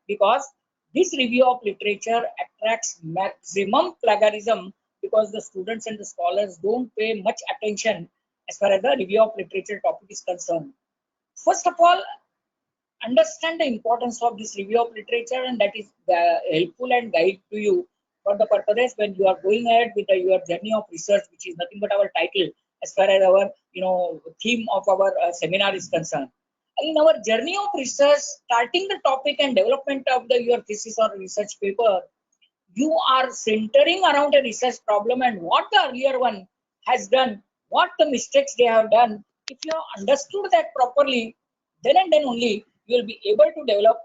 Because this review of literature attracts maximum plagiarism because the students and the scholars don't pay much attention as far as the review of literature topic is concerned. First of all, understand the importance of this review of literature, and that is helpful and guide to you for the purposes when you are going ahead with your journey of research, which is nothing but our title as far as our theme of our seminar is concerned. In our journey of research, starting the topic and development of your thesis or research paper, you are centering around a research problem and what the earlier one has done, what the mistakes they have done. If you have understood that properly, then and then only you will be able to develop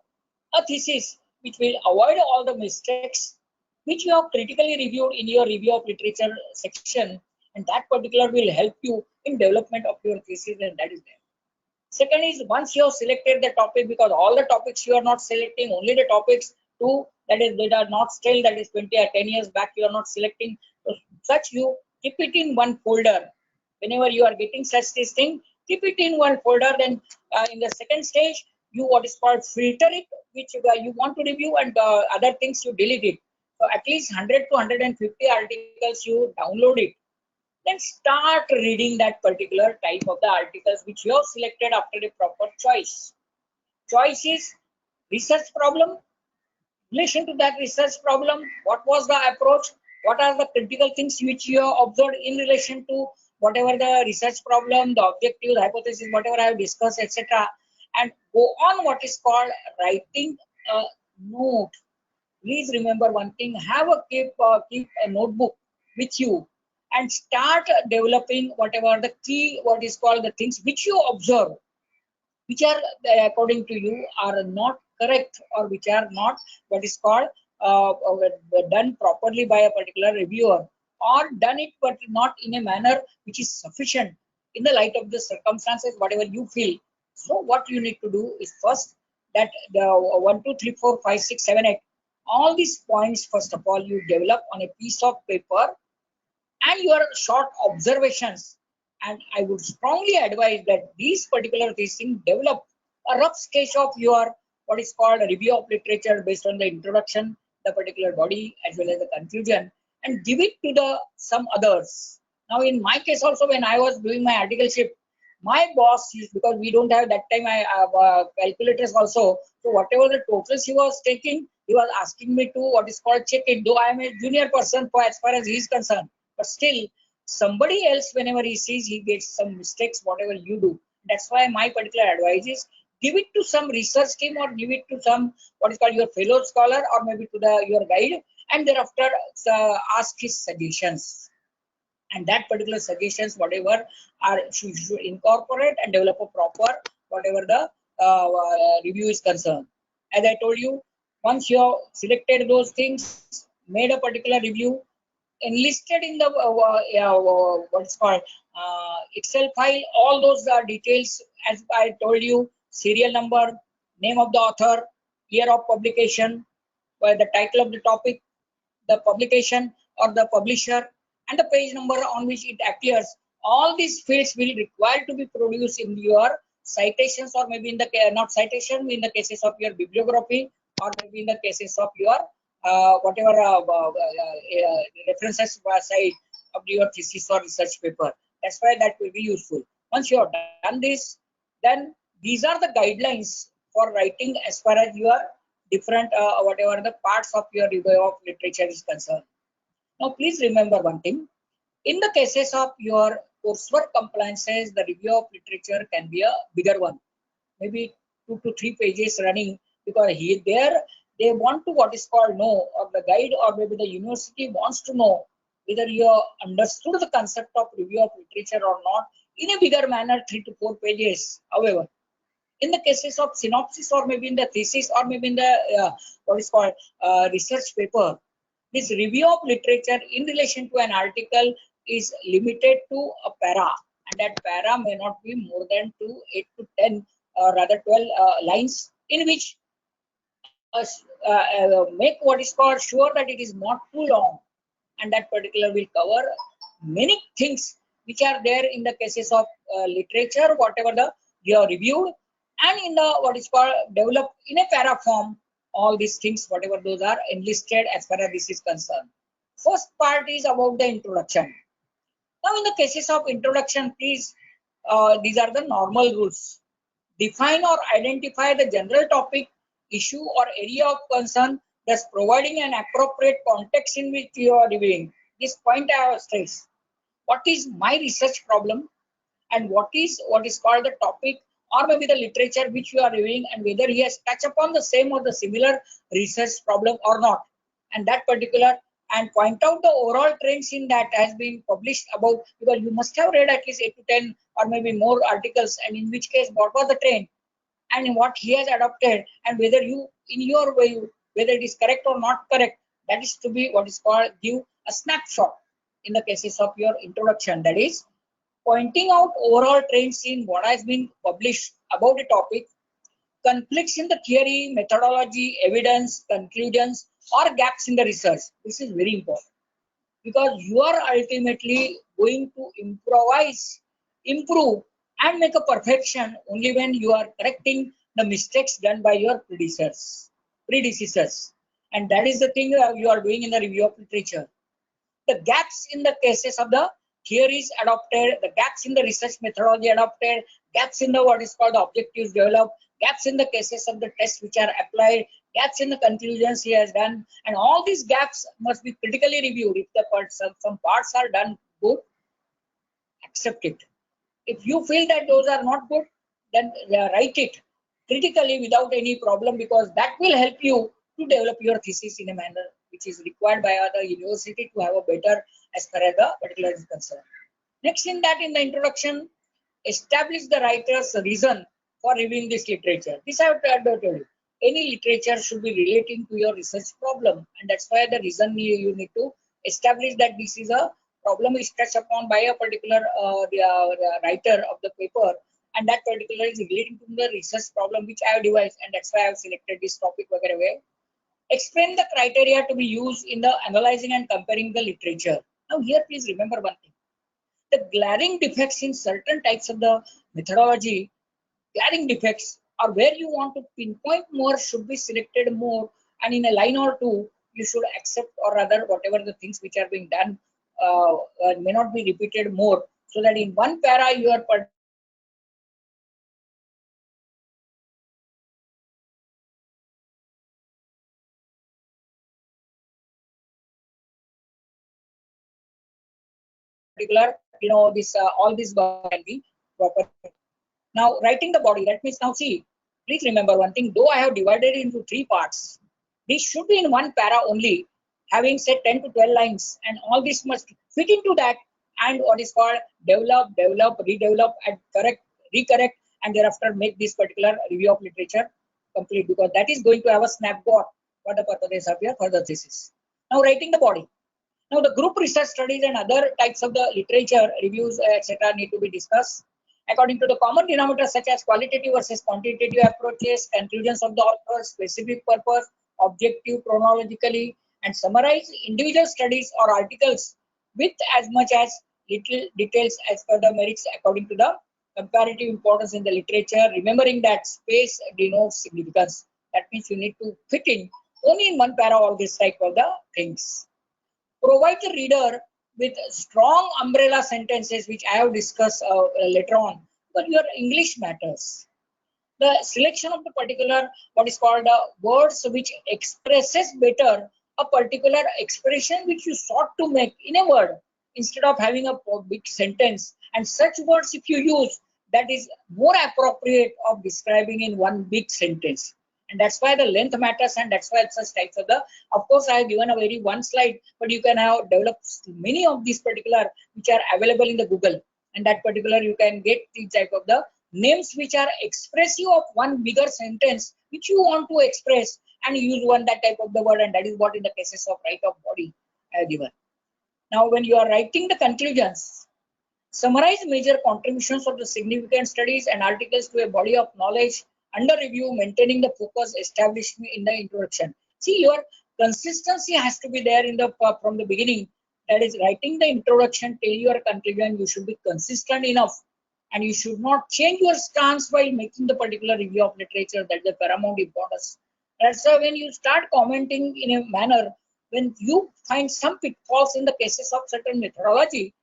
a thesis which will avoid all the mistakes which you have critically reviewed in your review of literature section, and that particular will help you in development of your thesis, and that is there. Second is, once you have selected the topic, because all the topics you are not selecting, only the topics that are not still, that is 20 or 10 years back, you are not selecting. So such you keep it in one folder. Whenever you are getting such this thing, keep it in one folder. Then in the second stage, you what is called filter it, which you want to review, and other things you delete it. So at least 100 to 150 articles you download it. Then start reading that particular type of the articles which you have selected after a proper choice. Choice is research problem. In relation to that research problem, what was the approach? What are the critical things which you have observed in relation to whatever the research problem, the objective, the hypothesis, whatever I have discussed, etc. And go on what is called writing a note. Please remember one thing: keep a notebook with you and start developing whatever the key, what is called the things which you observe, which are according to you are not correct, or which are not what is called done properly by a particular reviewer, or done it but not in a manner which is sufficient in the light of the circumstances, whatever you feel. So what you need to do is first that the 1, 2, 3, 4, 5, 6, 7, 8, all these points first of all you develop on a piece of paper and your short observations. And I would strongly advise that these particular things develop a rough sketch of your what is called a review of literature based on the introduction, the particular body, as well as the conclusion, and give it to some others. Now in my case also, when I was doing my articleship, my boss, because we don't have that time calculators also, so whatever the totals he was taking, He was asking me to what is called check it, though I am a junior person for as far as he is concerned. But still, somebody else, whenever he sees, he gets some mistakes, whatever you do. That's why my particular advice is give it to some research team or give it to some what is called your fellow scholar or maybe to your guide, and thereafter ask his suggestions. And that particular suggestions, whatever are should incorporate and develop a proper whatever the review is concerned. As I told you, once you have selected those things, made a particular review, enlisted in the what's called Excel file, all those details, as I told you, serial number, name of the author, year of publication, the title of the topic, the publication or the publisher, and the page number on which it appears. All these fields will require to be produced in your citations, or maybe in the not citation, in the cases of your bibliography, or maybe in the cases of your whatever references side of your thesis or research paper. That's why that will be useful. Once you have done this, then these are the guidelines for writing as far as your different whatever the parts of your review of literature is concerned. Now, please remember one thing. In the cases of your coursework compliances, the review of literature can be a bigger one, maybe 2 to 3 pages running, because there they want to what is called know, or the guide or maybe the university wants to know whether you understood the concept of review of literature or not in a bigger manner, 3 to 4 pages. However, in the cases of synopsis or maybe in the thesis or maybe in the what is called research paper, this review of literature in relation to an article is limited to a para, and that para may not be more than 8 to 10 or rather 12 lines, in which make what is called sure that it is not too long, and that particular will cover many things which are there in the cases of literature, whatever the you have reviewed, and in the what is called developed in a para form, all these things, whatever those are enlisted as far as this is concerned. First part is about the introduction. Now, in the cases of introduction, please, these are the normal rules. Define or identify the general topic, issue, or area of concern, thus providing an appropriate context in which you are reviewing. This point I have stressed. What is my research problem, and what is called the topic or maybe the literature which you are reviewing, and whether he has touched upon the same or the similar research problem or not, and that particular, and point out the overall trends in that has been published about, because you must have read at least 8 to 10 or maybe more articles, and in which case what was the trend and what he has adopted, and whether you in your way whether it is correct or not correct. That is to be what is called give a snapshot in the cases of your introduction, that is pointing out overall trends in what has been published about a topic, conflicts in the theory, methodology, evidence, conclusions, or gaps in the research. This is very important, because you are ultimately going to improvise, improve, and make a perfection only when you are correcting the mistakes done by your predecessors. And that is the thing you are doing in the review of literature. The gaps in the cases of the theories adopted, the gaps in the research methodology adopted, gaps in the what is called the objectives developed, gaps in the cases of the tests which are applied, gaps in the conclusions he has done, and all these gaps must be critically reviewed. If the parts, some parts are done good, accept it. If you feel that those are not good, then write it critically without any problem, because that will help you to develop your thesis in a manner which is required by the university to have a better as far as the particular is concerned. Next, in that, in the introduction, establish the writer's reason for reviewing this literature. This I have told you. Any literature should be relating to your research problem, and that's why the reason you need to establish that this is a problem is touched upon by a particular writer of the paper, and that particular is relating to the research problem which I have devised, and that's why I have selected this topic. Explain the criteria to be used in the analyzing and comparing the literature. Now, here please remember one thing. The glaring defects in certain types of the methodology, glaring defects, or where you want to pinpoint more, should be selected more, and in a line or two you should accept, or rather whatever the things which are being done may not be repeated more, so that in one para you are particular, this all this work can be properly done. Now, writing the body, that means now see, please remember one thing, though I have divided it into 3 parts, this should be in one para only, having said 10 to 12 lines, and all this must fit into that, and what is called develop, redevelop, and correct, recorrect, and thereafter make this particular review of literature complete, because that is going to have a snapshot for the purposes of your further thesis. Now, writing the body. Now, the group research studies and other types of the literature reviews, etc., need to be discussed according to the common denominators such as qualitative versus quantitative approaches, conclusions of the author, specific purpose, objective chronologically, and summarize individual studies or articles with as much as little details as per the merits according to the comparative importance in the literature, remembering that space denotes significance. That means you need to fit in only in one para all this type of the things. Provide the reader with strong umbrella sentences, which I have discussed later on, but your English matters. The selection of the particular, what is called words which expresses better a particular expression which you sought to make in a word, instead of having a big sentence, and such words if you use, that is more appropriate of describing in one big sentence. And that's why the length matters, and that's why such types of the, of course I have given a very one slide, but you can have developed many of these particular which are available in the Google, and that particular you can get the type of the names which are expressive of one bigger sentence which you want to express, and use one that type of the word, and that is what in the cases of write of body I have given. Now, when you are writing the conclusions, summarize major contributions of the significant studies and articles to a body of knowledge under review, maintaining the focus established in the introduction. See, your consistency has to be there in the from the beginning. That is, writing the introduction till your conclusion, you should be consistent enough, and you should not change your stance while making the particular review of literature. That is the paramount importance. That's why when you start commenting in a manner, when you find some pitfalls in the cases of certain methodology,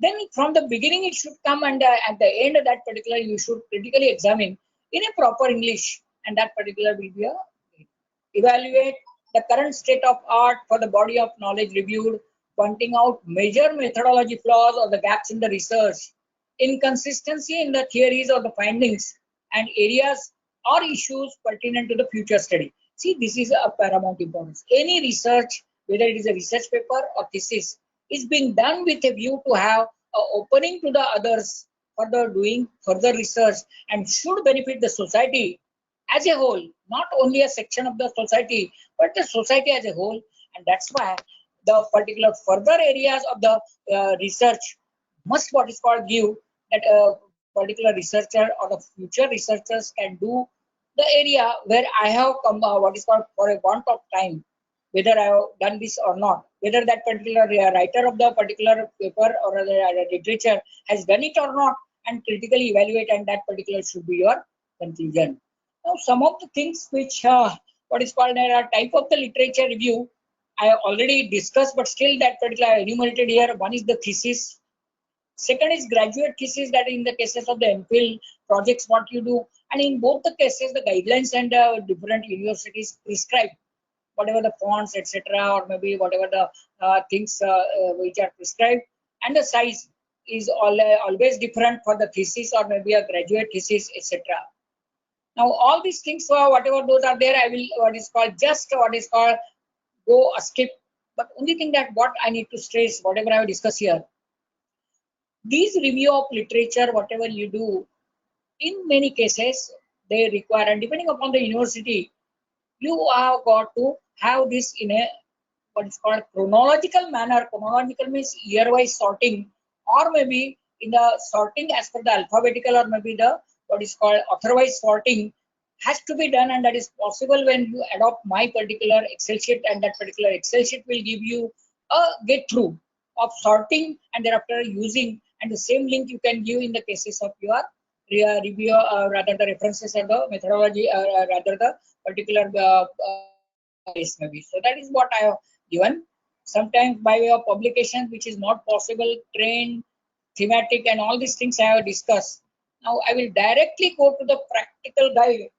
then from the beginning it should come, and at the end of that particular you should critically examine in a proper English, and that particular will be a evaluate the current state of art for the body of knowledge reviewed, pointing out major methodology flaws or the gaps in the research, inconsistency in the theories or the findings, and areas or issues pertinent to the future study. See, this is a paramount importance. Any research, whether it is a research paper or thesis, is being done with a view to have an opening to the others for the doing further research, and should benefit the society as a whole, not only a section of the society, but the society as a whole. And that's why the particular further areas of the research must, what is called, give that particular researcher or the future researchers can do the area where I have come, what is called, for a want of time, whether I have done this or not, whether that particular writer of the particular paper or the literature has done it or not, and critically evaluate, and that particular should be your conclusion. Now, some of the things which what is called a type of the literature review I have already discussed, but still that particular I enumerated here. One is the thesis. Second is graduate thesis, that in the cases of the MPhil projects what you do, and in both the cases the guidelines and different universities prescribe whatever the fonts, etc., or maybe whatever the things which are prescribed, and the size is always different for the thesis or maybe a graduate thesis, etc. Now, all these things, whatever those are there, I will go a skip. But only thing that what I need to stress, whatever I have discussed here, these review of literature, whatever you do, in many cases they require, and depending upon the university, you have got to have this in a what is called chronological manner. Chronological means year-wise sorting, or maybe in the sorting as per the alphabetical, or maybe the what is called author-wise sorting has to be done, and that is possible when you adopt my particular Excel sheet, and that particular Excel sheet will give you a get through of sorting and thereafter using, and the same link you can give in the cases of your review, rather the references or the methodology, rather the particular case maybe. So that is what I have given. Sometimes by way of publication, which is not possible, trend, thematic, and all these things I have discussed. Now I will directly go to the practical guide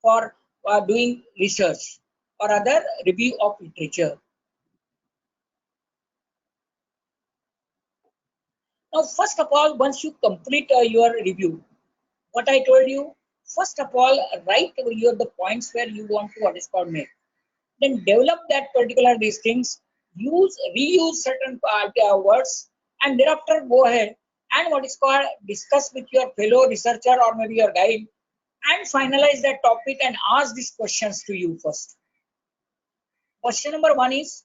for doing research or other review of literature. Now, first of all, once you complete your review, what I told you, first of all, write your the points where you want to what is called make. Then develop that particular these things, reuse certain words, and thereafter go ahead and what is called discuss with your fellow researcher or maybe your guide and finalize that topic and ask these questions to you first. Question number one is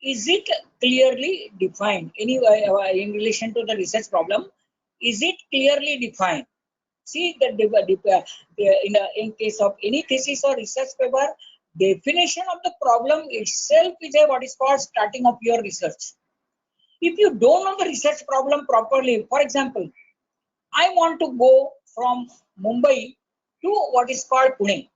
it clearly defined in relation to the research problem? Is it clearly defined? See that in case of any thesis or research paper, definition of the problem itself is a what is called starting of your research. If you don't know the research problem properly, for example, I want to go from Mumbai to what is called Pune.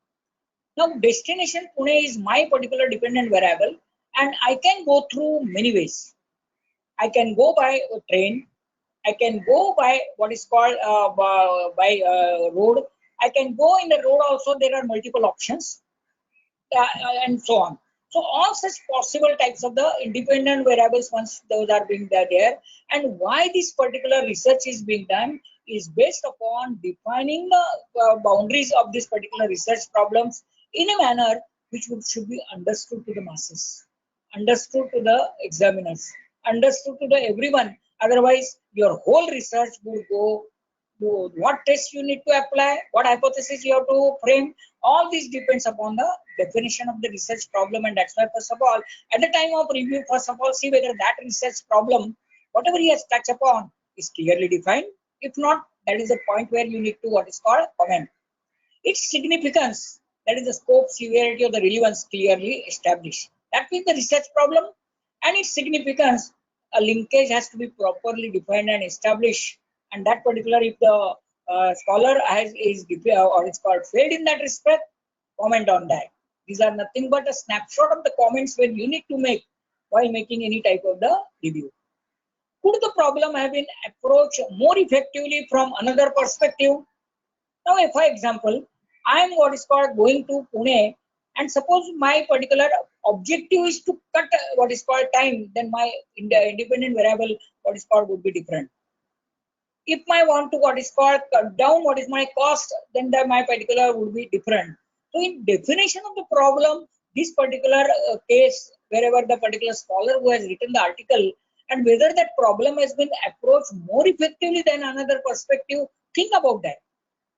Now, destination Pune is my particular dependent variable, and I can go through many ways. I can go by train. I can go by what is called by road. I can go in the road also. There are multiple options and so on. So all such possible types of the independent variables, once those are being there, and why this particular research is being done is based upon defining the boundaries of this particular research problems in a manner which should be understood to the masses, understood to the examiners, understood to the everyone. Otherwise, your whole research would go to what test you need to apply, what hypothesis you have to frame. All this depends upon the definition of the research problem, and that's why first of all, at the time of review, first of all, see whether that research problem, whatever he has touched upon, is clearly defined. If not, that is the point where you need to what is called comment. Its significance, that is the scope, severity, or the relevance clearly established. That means the research problem and its significance, a linkage has to be properly defined and established. And that particular, if the scholar is or it's called failed in that respect, comment on that. These are nothing but a snapshot of the comments where you need to make while making any type of the review. Could the problem have been approached more effectively from another perspective? Now, for example, I am what is called going to Pune, and suppose my particular objective is to cut what is called time, then my independent variable what is called would be different. If I want to what is called cut down what is my cost, then my particular would be different. So in definition of the problem, this particular case, wherever the particular scholar who has written the article, and whether that problem has been approached more effectively than another perspective, think about that.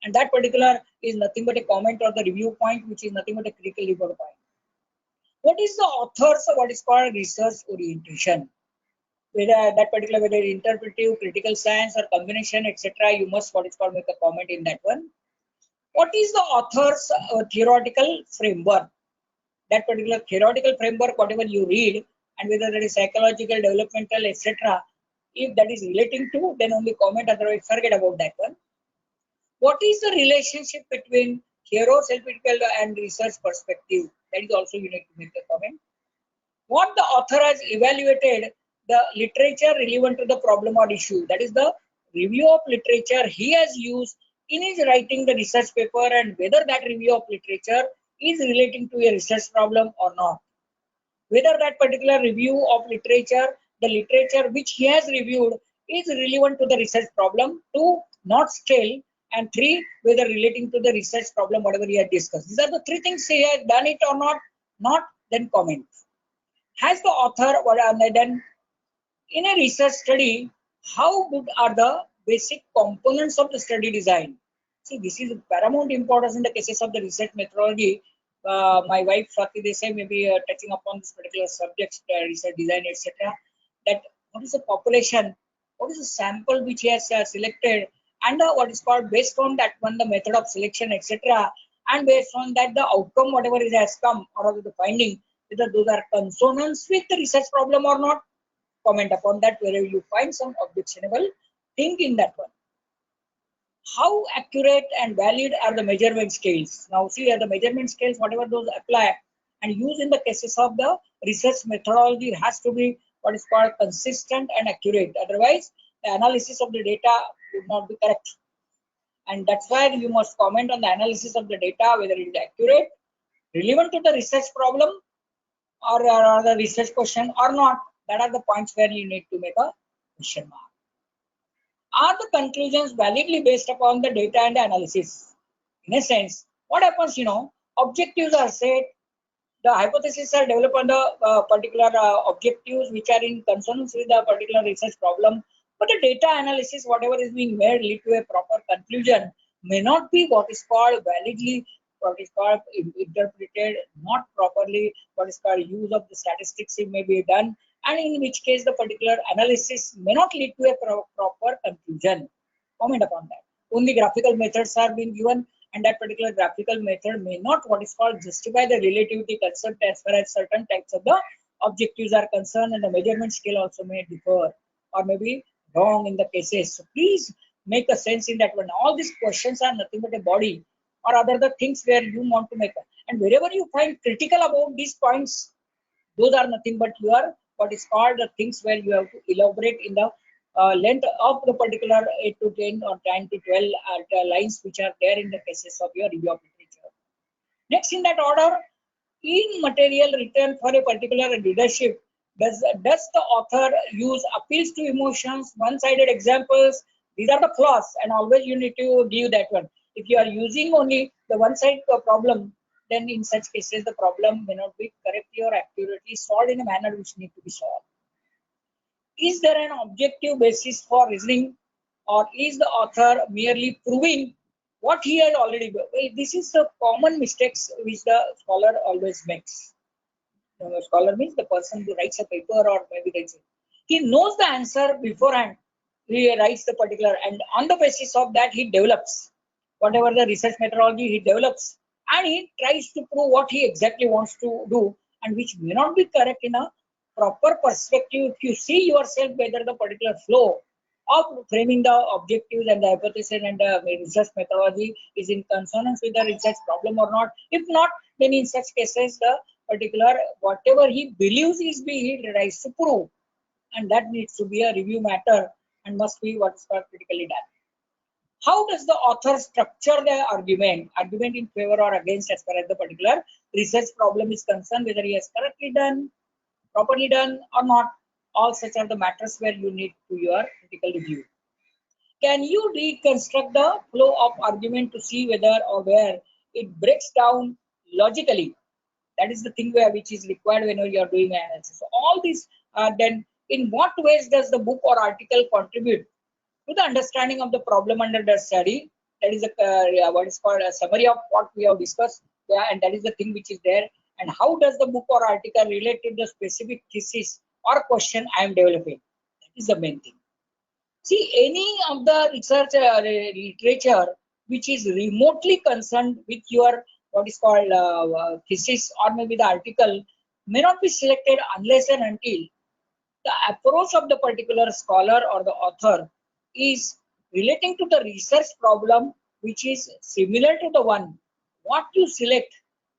And that particular is nothing but a comment or the review point, which is nothing but a critical review point. What is the author's what is called research orientation? Whether that particular, whether interpretive, critical science, or combination, etc., you must what is called make a comment in that one. What is the author's theoretical framework? That particular theoretical framework, whatever you read, and whether that is psychological, developmental, etc., if that is relating to, then only comment, otherwise forget about that one. What is the relationship between hero, self-critical, and research perspective? That is also you need to make a comment. What the author has evaluated the literature relevant to the problem or issue. That is the review of literature he has used in his writing the research paper, and whether that review of literature is relating to a research problem or not. Whether that particular review of literature, the literature which he has reviewed, is relevant to the research problem. 2, not stale. And 3, whether relating to the research problem, whatever he had discussed. These are the 3 things he has done it or not. Not, then comment. Has the author then in a research study, how good are the basic components of the study design? See, this is paramount importance in the cases of the research methodology. My wife Swati Desai may be touching upon this particular subject, research design, etc. That what is the population, what is the sample which he has selected, and what is called based on that one the method of selection, etc. And based on that the outcome whatever it has come or the finding, whether those are consonance with the research problem or not. Comment upon that wherever you find some objectionable thing in that one. How accurate and valid are the measurement scales? Now see the measurement scales, whatever those apply and use in the cases of the research methodology, has to be what is called consistent and accurate. Otherwise, the analysis of the data would not be correct. And that's why you must comment on the analysis of the data, whether it is accurate, relevant to the research problem or the research question or not. That are the points where you need to make a question mark. Are the conclusions validly based upon the data and the analysis? In a sense, what happens, objectives are set, the hypotheses are developed on the particular objectives which are in consonance with the particular research problem, but the data analysis, whatever is being made, lead to a proper conclusion, may not be what is called validly, what is called interpreted, not properly, what is called use of the statistics may be done, and in which case the particular analysis may not lead to a proper conclusion. Comment upon that. Only graphical methods are being given, and that particular graphical method may not what is called justify the relativity concept as far as certain types of the objectives are concerned, and the measurement scale also may differ or may be wrong in the cases. So please make a sense in that when all these questions are nothing but a body or other the things where you want to make, and wherever you find critical about these points, those are nothing but your what is called the things where you have to elaborate in the length of the particular 8 to 10 or 10 to 12 lines which are there in the cases of your review of literature. Next in that order, in material written for a particular readership, does the author use appeals to emotions, one-sided examples? These are the flaws, and always you need to give that one. If you are using only the one-side problem, then in such cases the problem may not be correctly or accurately solved in a manner which need to be solved. Is there an objective basis for reasoning, or is the author merely proving what he has already done? This is the common mistakes which the scholar always makes. The scholar means the person who writes a paper or maybe writes it. He knows the answer beforehand. He writes the particular, and on the basis of that he develops whatever the research methodology he develops, and he tries to prove what he exactly wants to do, and which may not be correct in a proper perspective. If you see yourself whether the particular flow of framing the objectives and the hypothesis and the research methodology is in consonance with the research problem or not. If not, then in such cases the particular whatever he believes is he tries to prove, and that needs to be a review matter and must be what is called critically done. How does the author structure the argument in favor or against as far as the particular research problem is concerned, whether he has correctly done, properly done or not? All such are the matters where you need to your critical review. Can you reconstruct the flow of argument to see whether or where it breaks down logically? That is the thing where which is required whenever you are doing analysis. So all these then in what ways does the book or article contribute to the understanding of the problem under the study? That is what is called a summary of what we have discussed, and that is the thing which is there. And how does the book or article relate to the specific thesis or question I am developing? That is the main thing. See, any of the research literature which is remotely concerned with your what is called thesis or maybe the article may not be selected unless and until the approach of the particular scholar or the author is relating to the research problem which is similar to the one what you select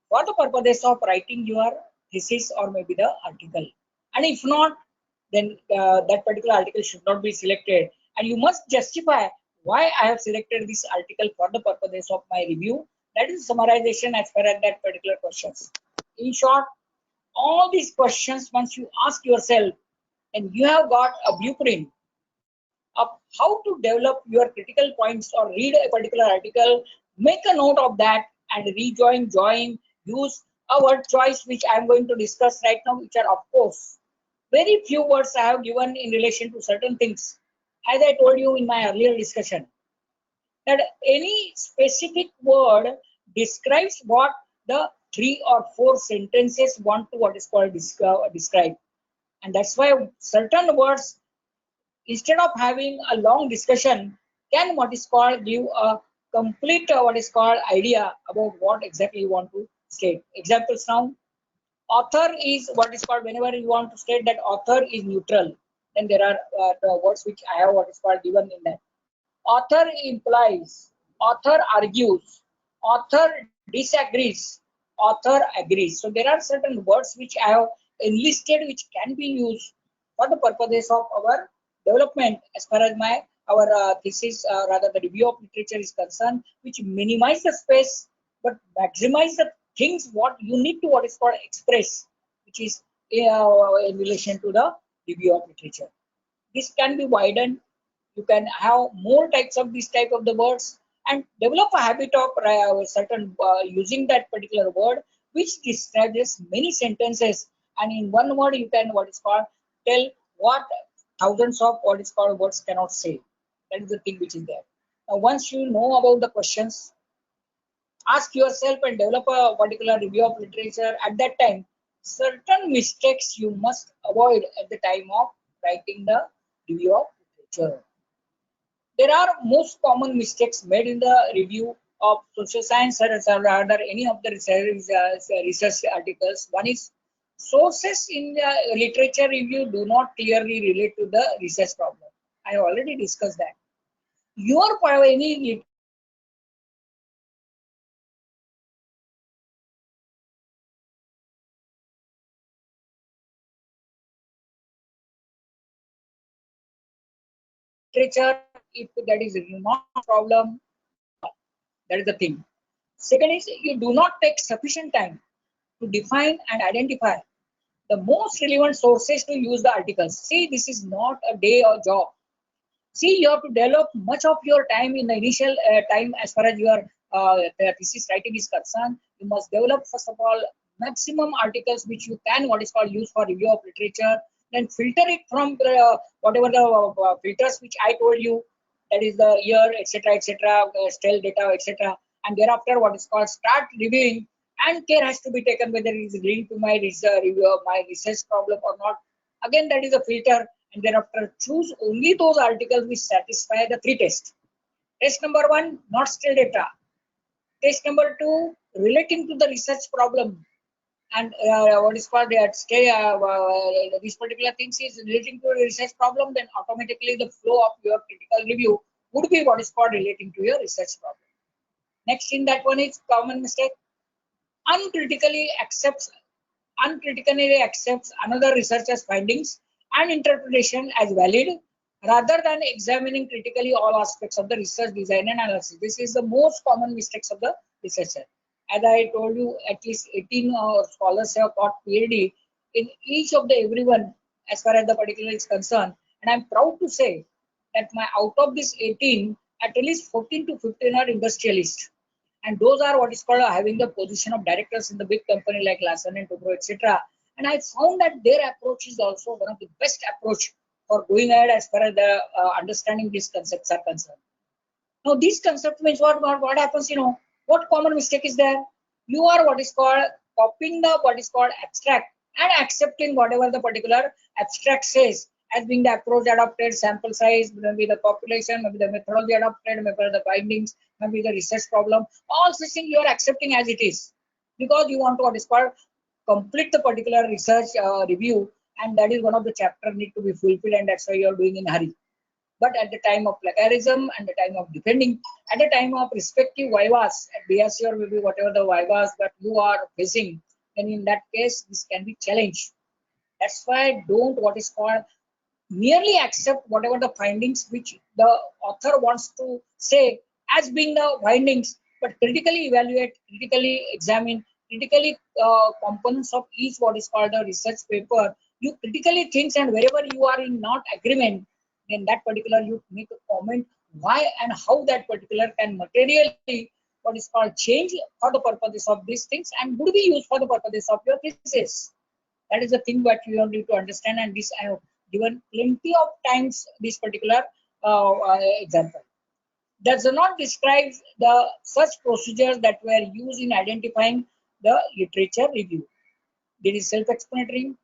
for the purpose of writing your thesis or maybe the article. And if not, then that particular article should not be selected, and you must justify why I have selected this article for the purpose of my review. That is summarization as far as that particular questions. In short, all these questions once you ask yourself, and you have got a blueprint of how to develop your critical points or read a particular article, make a note of that and rejoin, join, use a word choice which I am going to discuss right now, which are of course very few words I have given in relation to certain things. As I told you in my earlier discussion, that any specific word describes what the 3 or 4 sentences want to what is called describe. And that's why certain words, instead of having a long discussion, can what is called give a complete what is called idea about what exactly you want to state. Examples now. Author is what is called, whenever you want to state that author is neutral, then there are the words which I have what is called given in that. Author implies, author argues, author disagrees, author agrees. So there are certain words which I have enlisted which can be used for the purposes of our development as far as our thesis, rather the review of literature is concerned, which minimize the space but maximize the things what you need to what is called express, which is in relation to the review of literature. This can be widened. You can have more types of these type of the words and develop a habit of certain using that particular word which describes many sentences, and in one word you can what is called tell what thousands of what is called words cannot say. That is the thing which is there. Now once you know about the questions, ask yourself and develop a particular review of literature. At that time, certain mistakes you must avoid at the time of writing the review of literature. There are most common mistakes made in the review of social science or rather any of the research articles. One is sources in the literature review do not clearly relate to the research problem. I already discussed that. Your any literature, if that is not a problem, do not. That is the thing. Second is you do not take sufficient time to define and identify the most relevant sources to use the articles. See, this is not a day or job. See, you have to develop much of your time in the initial time as far as your thesis writing is concerned. You must develop first of all maximum articles which you can what is called use for review of literature. Then filter it from whatever the filters which I told you, that is the year, etc., stale data, etc. And thereafter what is called start reviewing, and care has to be taken whether it is linked to my review of my research problem or not. Again, that is a filter, and thereafter choose only those articles which satisfy the three tests. Test number one, not stale data. Test number two, relating to the research problem. And what is called these particular things is relating to a research problem, then automatically the flow of your critical review would be what is called relating to your research problem. Next in that one is common mistake. Uncritically accepts another researcher's findings and interpretation as valid rather than examining critically all aspects of the research design and analysis. This is the most common mistakes of the researcher. As I told you, at least 18 scholars have got PhD in each of the everyone as far as the particular is concerned. And I'm proud to say that out of this 18, at least 14 to 15 are industrialists. And those are what is called having the position of directors in the big company like Larsen and Toubro, etc. And I found that their approach is also one of the best approach for going ahead as far as the understanding these concepts are concerned. Now, these concepts means what happens, what common mistake is there? You are what is called copying the what is called abstract and accepting whatever the particular abstract says as being the approach adopted, sample size, maybe the population, maybe the methodology adopted, maybe the findings, maybe the research problem. All such things you are accepting as it is because you want to what is called complete the particular research review, and that is one of the chapter need to be fulfilled, and that's why you are doing in a hurry. But at the time of plagiarism and the time of defending, at the time of respective vivas, at BSc or maybe whatever the vivas that you are facing, then in that case, this can be challenged. That's why don't what is called merely accept whatever the findings which the author wants to say as being the findings, but critically evaluate, critically examine, critically components of each what is called a research paper. You critically think, and wherever you are in not agreement, then that particular you make a comment why and how that particular can materially what is called change for the purposes of these things and would be used for the purposes of your thesis. That is the thing that you need to understand, and this I have given plenty of times this particular example. Does not describe the such procedures that were used in identifying the literature review. This is self-explanatory.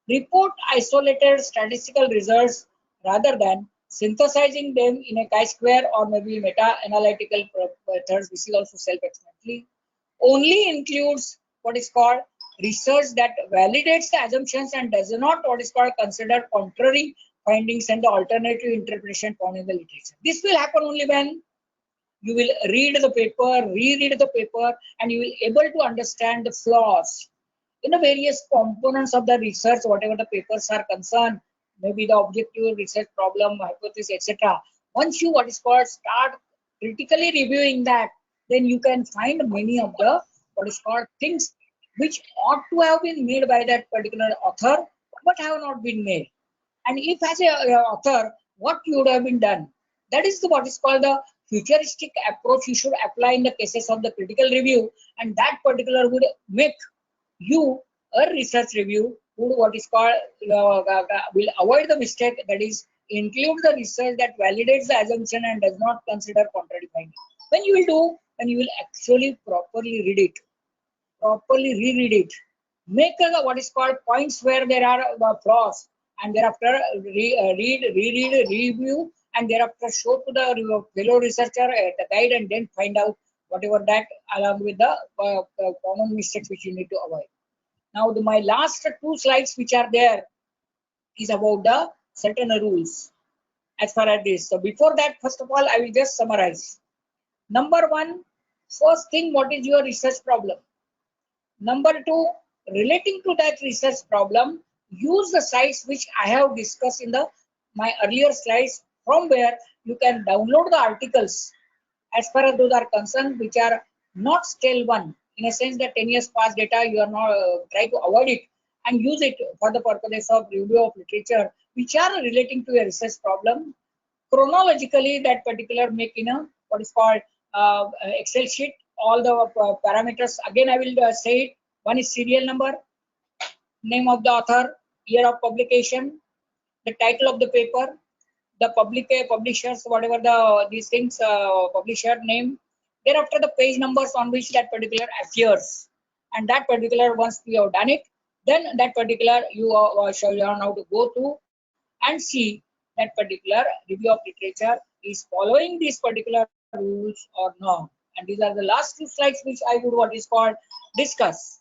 Report isolated statistical results rather than synthesizing them in a chi-square or maybe meta-analytical methods. This is also self-explanatory. Only includes what is called research that validates the assumptions and does not what is called consider contrary findings and the alternative interpretation found in the literature. This will happen only when you will read the paper, reread the paper, and you will able to understand the flaws in the various components of the research, whatever the papers are concerned, maybe the objective research problem, hypothesis, etc. Once you what is called start critically reviewing that, then you can find many of the what is called things which ought to have been made by that particular author, but have not been made. And if as a author, what you would have been done? That is what is called the futuristic approach you should apply in the cases of the critical review, and that particular would make you a research review would what is called will avoid the mistake, that is include the research that validates the assumption and does not consider contradicting. When you will do, when you will actually properly read it, properly reread it, make what is called points where there are flaws, and thereafter reread, review, and thereafter show to the fellow researcher the guide, and then find out whatever that along with the common mistakes which you need to avoid. Now, my last two slides which are there is about the Sentinel Rules as far as this. So before that, first of all, I will just summarize. Number one, first thing, what is your research problem? Number two, relating to that research problem, use the sites which I have discussed in my earlier slides, from where you can download the articles as far as those are concerned, which are not stale one, in a sense that 10 years past data, you are not try to avoid it and use it for the purposes of review of literature, which are relating to a research problem. Chronologically, that particular make in a what is called Excel sheet, all the parameters. Again, I will say it. One is serial number, name of the author, year of publication, the title of the paper, the publishers, whatever these things, publisher name, thereafter the page numbers on which that particular appears, and that particular, once we have done it, then that particular you shall learn how to go to and see that particular review of literature is following these particular rules or not. And these are the last two slides which I would what is called discuss.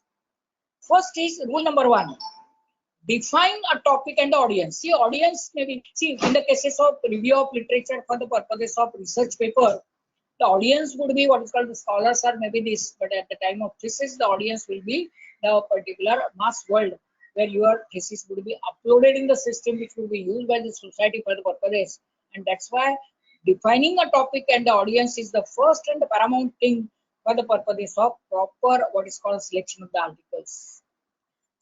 First is rule number one. Define a topic and the audience. See, audience maybe, see, in the cases of review of literature for the purposes of research paper, the audience would be what is called the scholars or maybe this, but at the time of thesis, the audience will be the particular mass world where your thesis would be uploaded in the system which will be used by the society for the purposes. And that's why defining a topic and the audience is the first and the paramount thing for the purposes of proper what is called selection of the articles.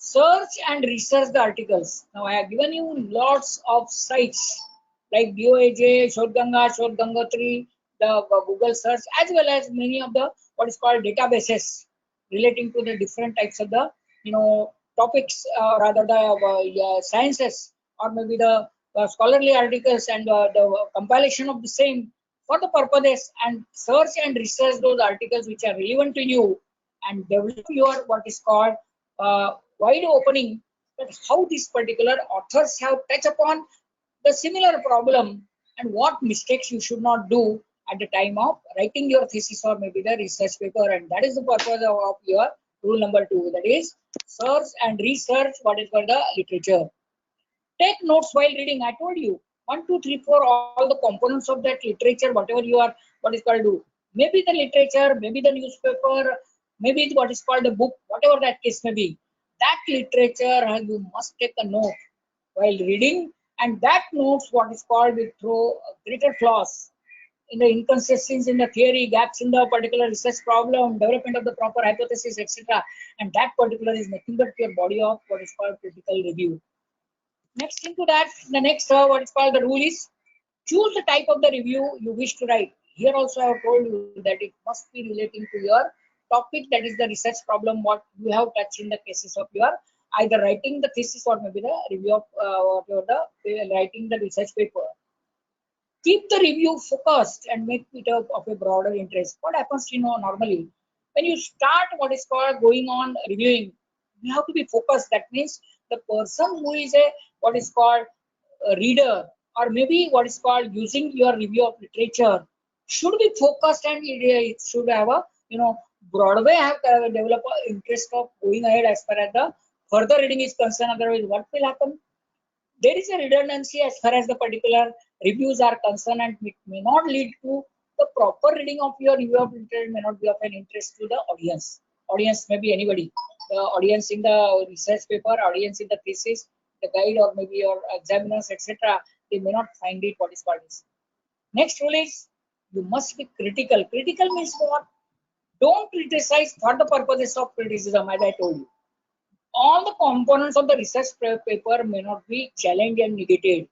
Search and research the articles. Now I have given you lots of sites like DOAJ, Shodhganga 3, the Google search, as well as many of the what is called databases relating to the different types of the topics, rather the sciences, or maybe the scholarly articles, and the compilation of the same for the purposes, and search and research those articles which are relevant to you, and develop your what is called wide opening that how these particular authors have touched upon the similar problem and what mistakes you should not do at the time of writing your thesis or maybe the research paper. And that is the purpose of your rule number 2, that is search and research what is called the literature. Take notes while reading. I told you 1, 2, 3, 4, all the components of that literature, whatever you are what is called do. Maybe the literature, maybe the newspaper, maybe what is called the book, whatever that case may be. That literature you must take a note while reading, and that notes what is called will throw greater flaws in the inconsistencies in the theory, gaps in the particular research problem, development of the proper hypothesis, etc. And that particular is nothing but your body of what is called critical review. Next into that, the next what is called the rule is choose the type of the review you wish to write. Here also I have told you that it must be relating to your topic, that is the research problem what you have touched in the cases of your either writing the thesis or maybe the review of whatever the writing the research paper. Keep the review focused and make it of a broader interest. What happens, normally when you start what is called going on reviewing, you have to be focused. That means the person who is a what is called a reader, or maybe what is called using your review of literature, should be focused, and it should have a broad way have develop an interest of going ahead as far as the further reading is concerned. Otherwise, what will happen? There is a redundancy as far as the particular reviews are concerned, and it may not lead to the proper reading of your review of literature, may not be of an interest to the audience. Audience may be anybody. The audience in the research paper, audience in the thesis, the guide, or maybe your examiners, etc. They may not find it what is called this. Next rule is you must be critical. Critical means what? Don't criticize for the purposes of criticism, as I told you. All the components of the research paper may not be challenged and negated.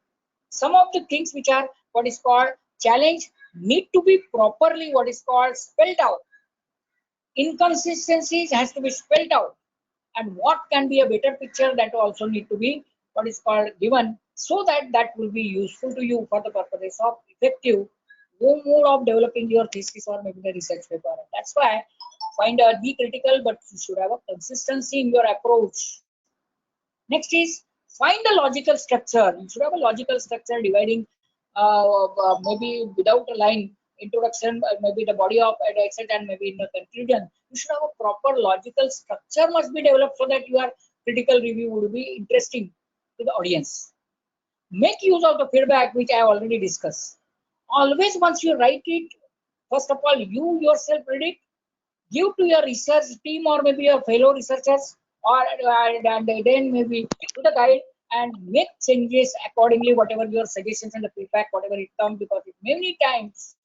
Some of the things which are what is called challenge need to be properly what is called spelled out. Inconsistencies has to be spelled out, and what can be a better picture that also need to be what is called given, so that that will be useful to you for the purposes of effective mode of developing your thesis or maybe the research paper. That's why be critical, but you should have a consistency in your approach. Next is find the logical structure. You should have a logical structure dividing maybe without a line introduction, maybe the body of excerpt and maybe in the conclusion. You should have a proper logical structure must be developed so that your critical review would be interesting to the audience. Make use of the feedback which I already discussed. Always once you write it, first of all, you yourself read it, give to your research team or maybe your fellow researchers, or and then maybe to the guide and make changes accordingly, whatever your suggestions and the feedback, whatever it comes, because many times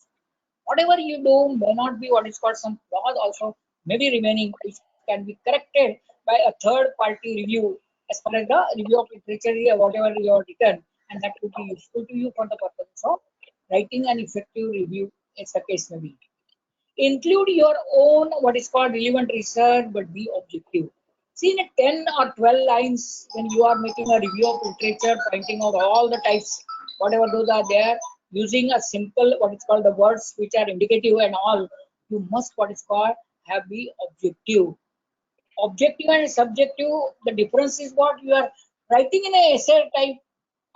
whatever you do may not be what is called some flaws also may be remaining, which can be corrected by a third party review as far as the review of literature, whatever you have written, and that could be useful to you for the purpose of writing an effective review as the case may be. Include your own what is called relevant research, but be objective. See, in 10 or 12 lines, when you are making a review of literature, pointing out all the types, whatever those are there, using a simple what is called the words which are indicative and all, you must what is called have be objective. Objective and subjective, the difference is what you are writing in a essay type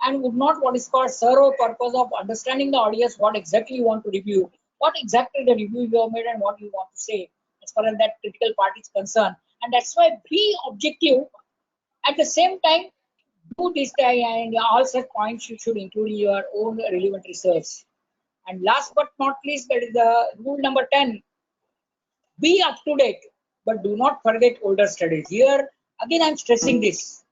and would not what is called serve a purpose of understanding the audience what exactly you want to review, what exactly the review you have made and what you want to say as far as that critical part is concerned. And that's why be objective. At the same time, do this and all such points you should include in your own relevant research. And last but not least, that is the rule number 10. Be up to date, but do not forget older studies. Here, again, I'm stressing this.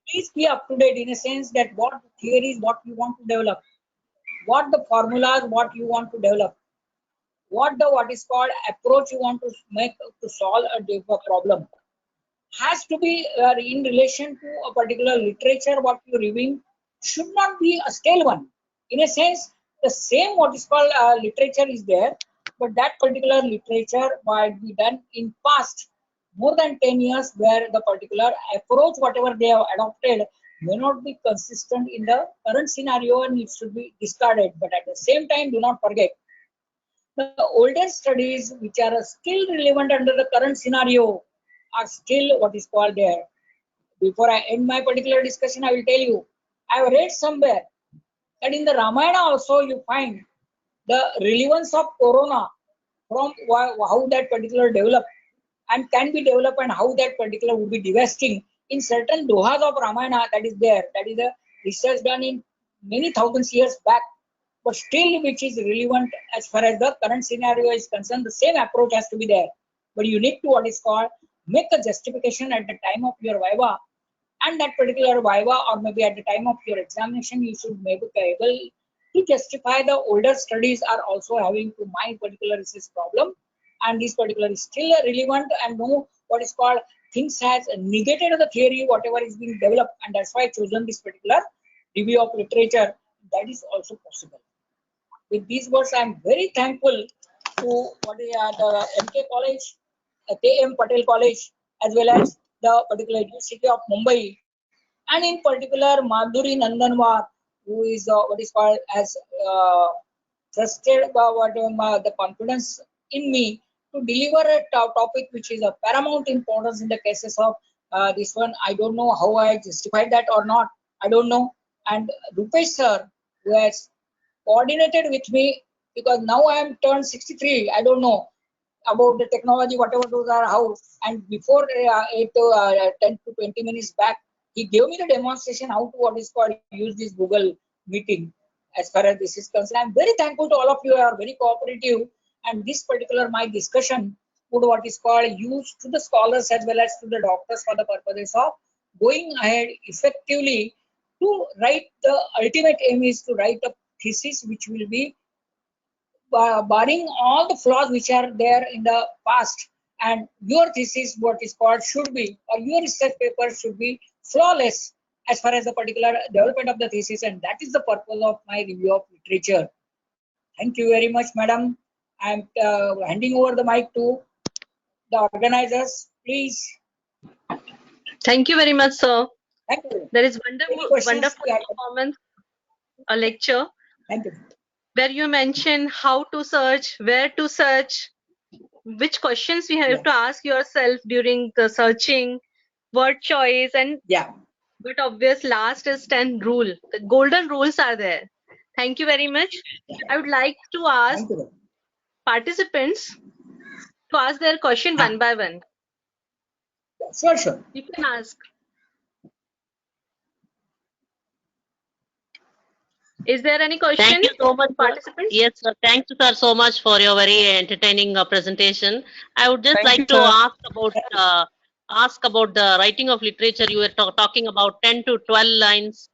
Please be up to date in a sense that what theories, what you want to develop, what the formulas, what you want to develop, what is called approach you want to make to solve a problem has to be in relation to a particular literature. What you're reviewing should not be a stale one. In a sense, the same what is called literature is there, but that particular literature might be done in past more than 10 years, where the particular approach, whatever they have adopted, may not be consistent in the current scenario and it should be discarded. But at the same time, do not forget the older studies which are still relevant under the current scenario are still what is called there. Before I end my particular discussion, I will tell you, I have read somewhere that in the Ramayana also you find the relevance of corona from how that particular developed and can be developed and how that particular would be devastating in certain dohas of Ramayana that is there. That is a research done in many thousands years back, but still which is relevant as far as the current scenario is concerned. The same approach has to be there, but you need to what is called make a justification at the time of your viva, and that particular viva or maybe at the time of your examination you should be able to justify the older studies are also having to my particular research problem, and this particular is still relevant and no what is called things has negated the theory whatever is being developed, and that's why I chosen this particular review of literature. That is also possible. With these words, I am very thankful to what is the MK College, KM Patel College, as well as the particular University of Mumbai, and in particular Madhuri Nandanwar, who is what is called as trusted by the confidence in me to deliver a topic which is of paramount importance in the cases of this one. I don't know how I justified that or not. I don't know. And Rupesh sir, who has coordinated with me, because now I am turned 63. I don't know about the technology, whatever those are, how. And before 10 to 20 minutes back, he gave me the demonstration how to what is called use this Google meeting. As far as this is concerned, I'm very thankful to all of you. You are very cooperative, and this particular my discussion would what is called use to the scholars as well as to the doctors for the purposes of going ahead effectively to write. The ultimate aim is to write a thesis which will be barring all the flaws which are there in the past, and your thesis what is called should be, or your research paper should be flawless as far as the particular development of the thesis, and that is the purpose of my review of literature. Thank you very much, madam. I'm handing over the mic to the organizers, please. Thank you very much, sir. Thank you. There is Any questions? wonderful performance, a lecture Thank you. where you mention how to search, where to search, which questions we have to ask yourself during the searching, word choice, and but obvious last is 10 rule. The golden rules are there. Thank you very much. I would like to ask participants to ask their question one by one. Sure. You can ask. Is there any question? Thank you so much, participants? Yes, sir. Thank you, sir, so much for your very entertaining presentation. I would just Thank like you, to sir. ask about the writing of literature. You were talking about 10 to 12 lines.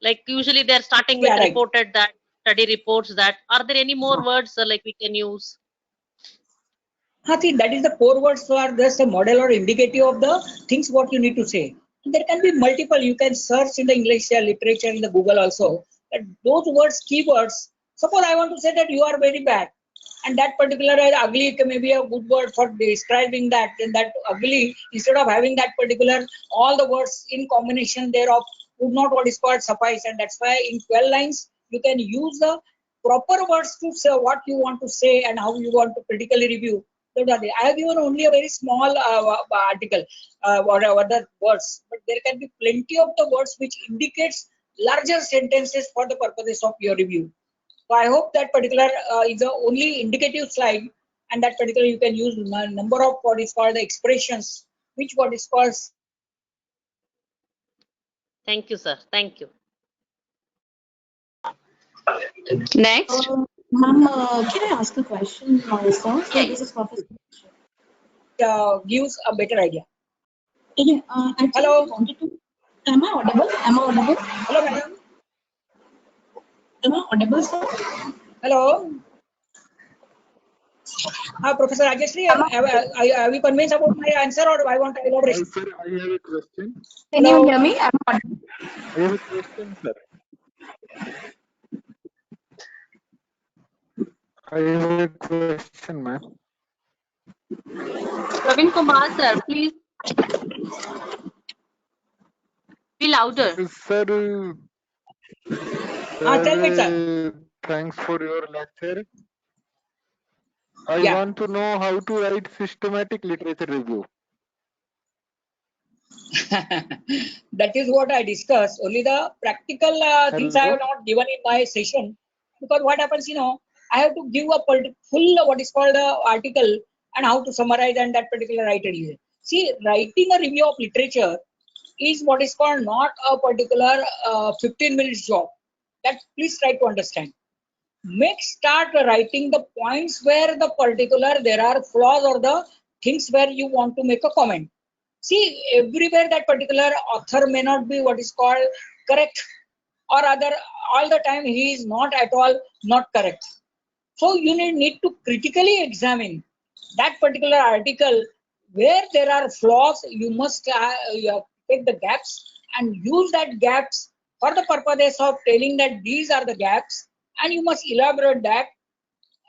Like usually they're starting with reported that, study reports that. Are there any more words like we can use? I think that is the core words are just a model or indicative of the things what you need to say. There can be multiple. You can search in the English literature in the Google also. That those words, keywords. Suppose I want to say that you are very bad, and that particular ugly may be a good word for describing that. And that ugly, instead of having that particular all the words in combination thereof would not what is called suffice. And that's why in 12 lines you can use the proper words to say what you want to say and how you want to critically review. I have given only a very small article, whatever the words, but there can be plenty of the words which indicates larger sentences for the purposes of your review. So I hope that particular is the only indicative slide, and that particular you can use number of what is called the expressions, which what is called. Thank you, sir. Thank you. Next. Ma'am, can I ask a question also? So this is Professor. Gives a better idea. Yeah, actually, hello. I wanted to. Am I audible? Hello, madam. Am I audible, sir? Hello. Professor Rajeshri, are you convinced about my answer, or I want to elaborate? Sir, I have a question. Can you hear me? Am I audible? I have a question, sir. I have a question, ma'am. Praveen Kumar, sir, please be louder. Sir, tell me, sir. Thanks for your lecture. I want to know how to write systematic literature review. That is what I discussed. Only the practical things I have not given in my session, because what happens, I have to give a full what is called the article and how to summarize and that particular writer is. See, writing a review of literature is what is called not a particular 15 minutes job. That please try to understand. Start writing the points where the particular there are flaws or the things where you want to make a comment. See, everywhere that particular author may not be what is called correct, or other all the time he is not at all not correct. So you need to critically examine that particular article where there are flaws. You must take the gaps and use that gaps for the purpose of telling that these are the gaps, and you must elaborate that,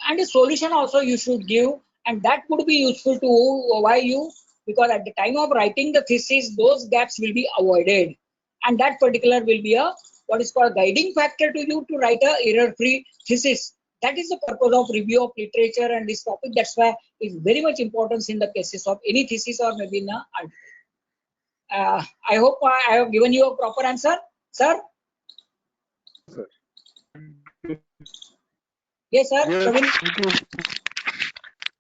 and a solution also you should give, and that would be useful to why you, because at the time of writing the thesis those gaps will be avoided, and that particular will be a what is called guiding factor to you to write a error-free thesis. That is the purpose of review of literature and this topic. That's why it's very much importance in the cases of any thesis or maybe in an article. I hope I have given you a proper answer, sir. Sir. Yes, sir. Yes, thank you.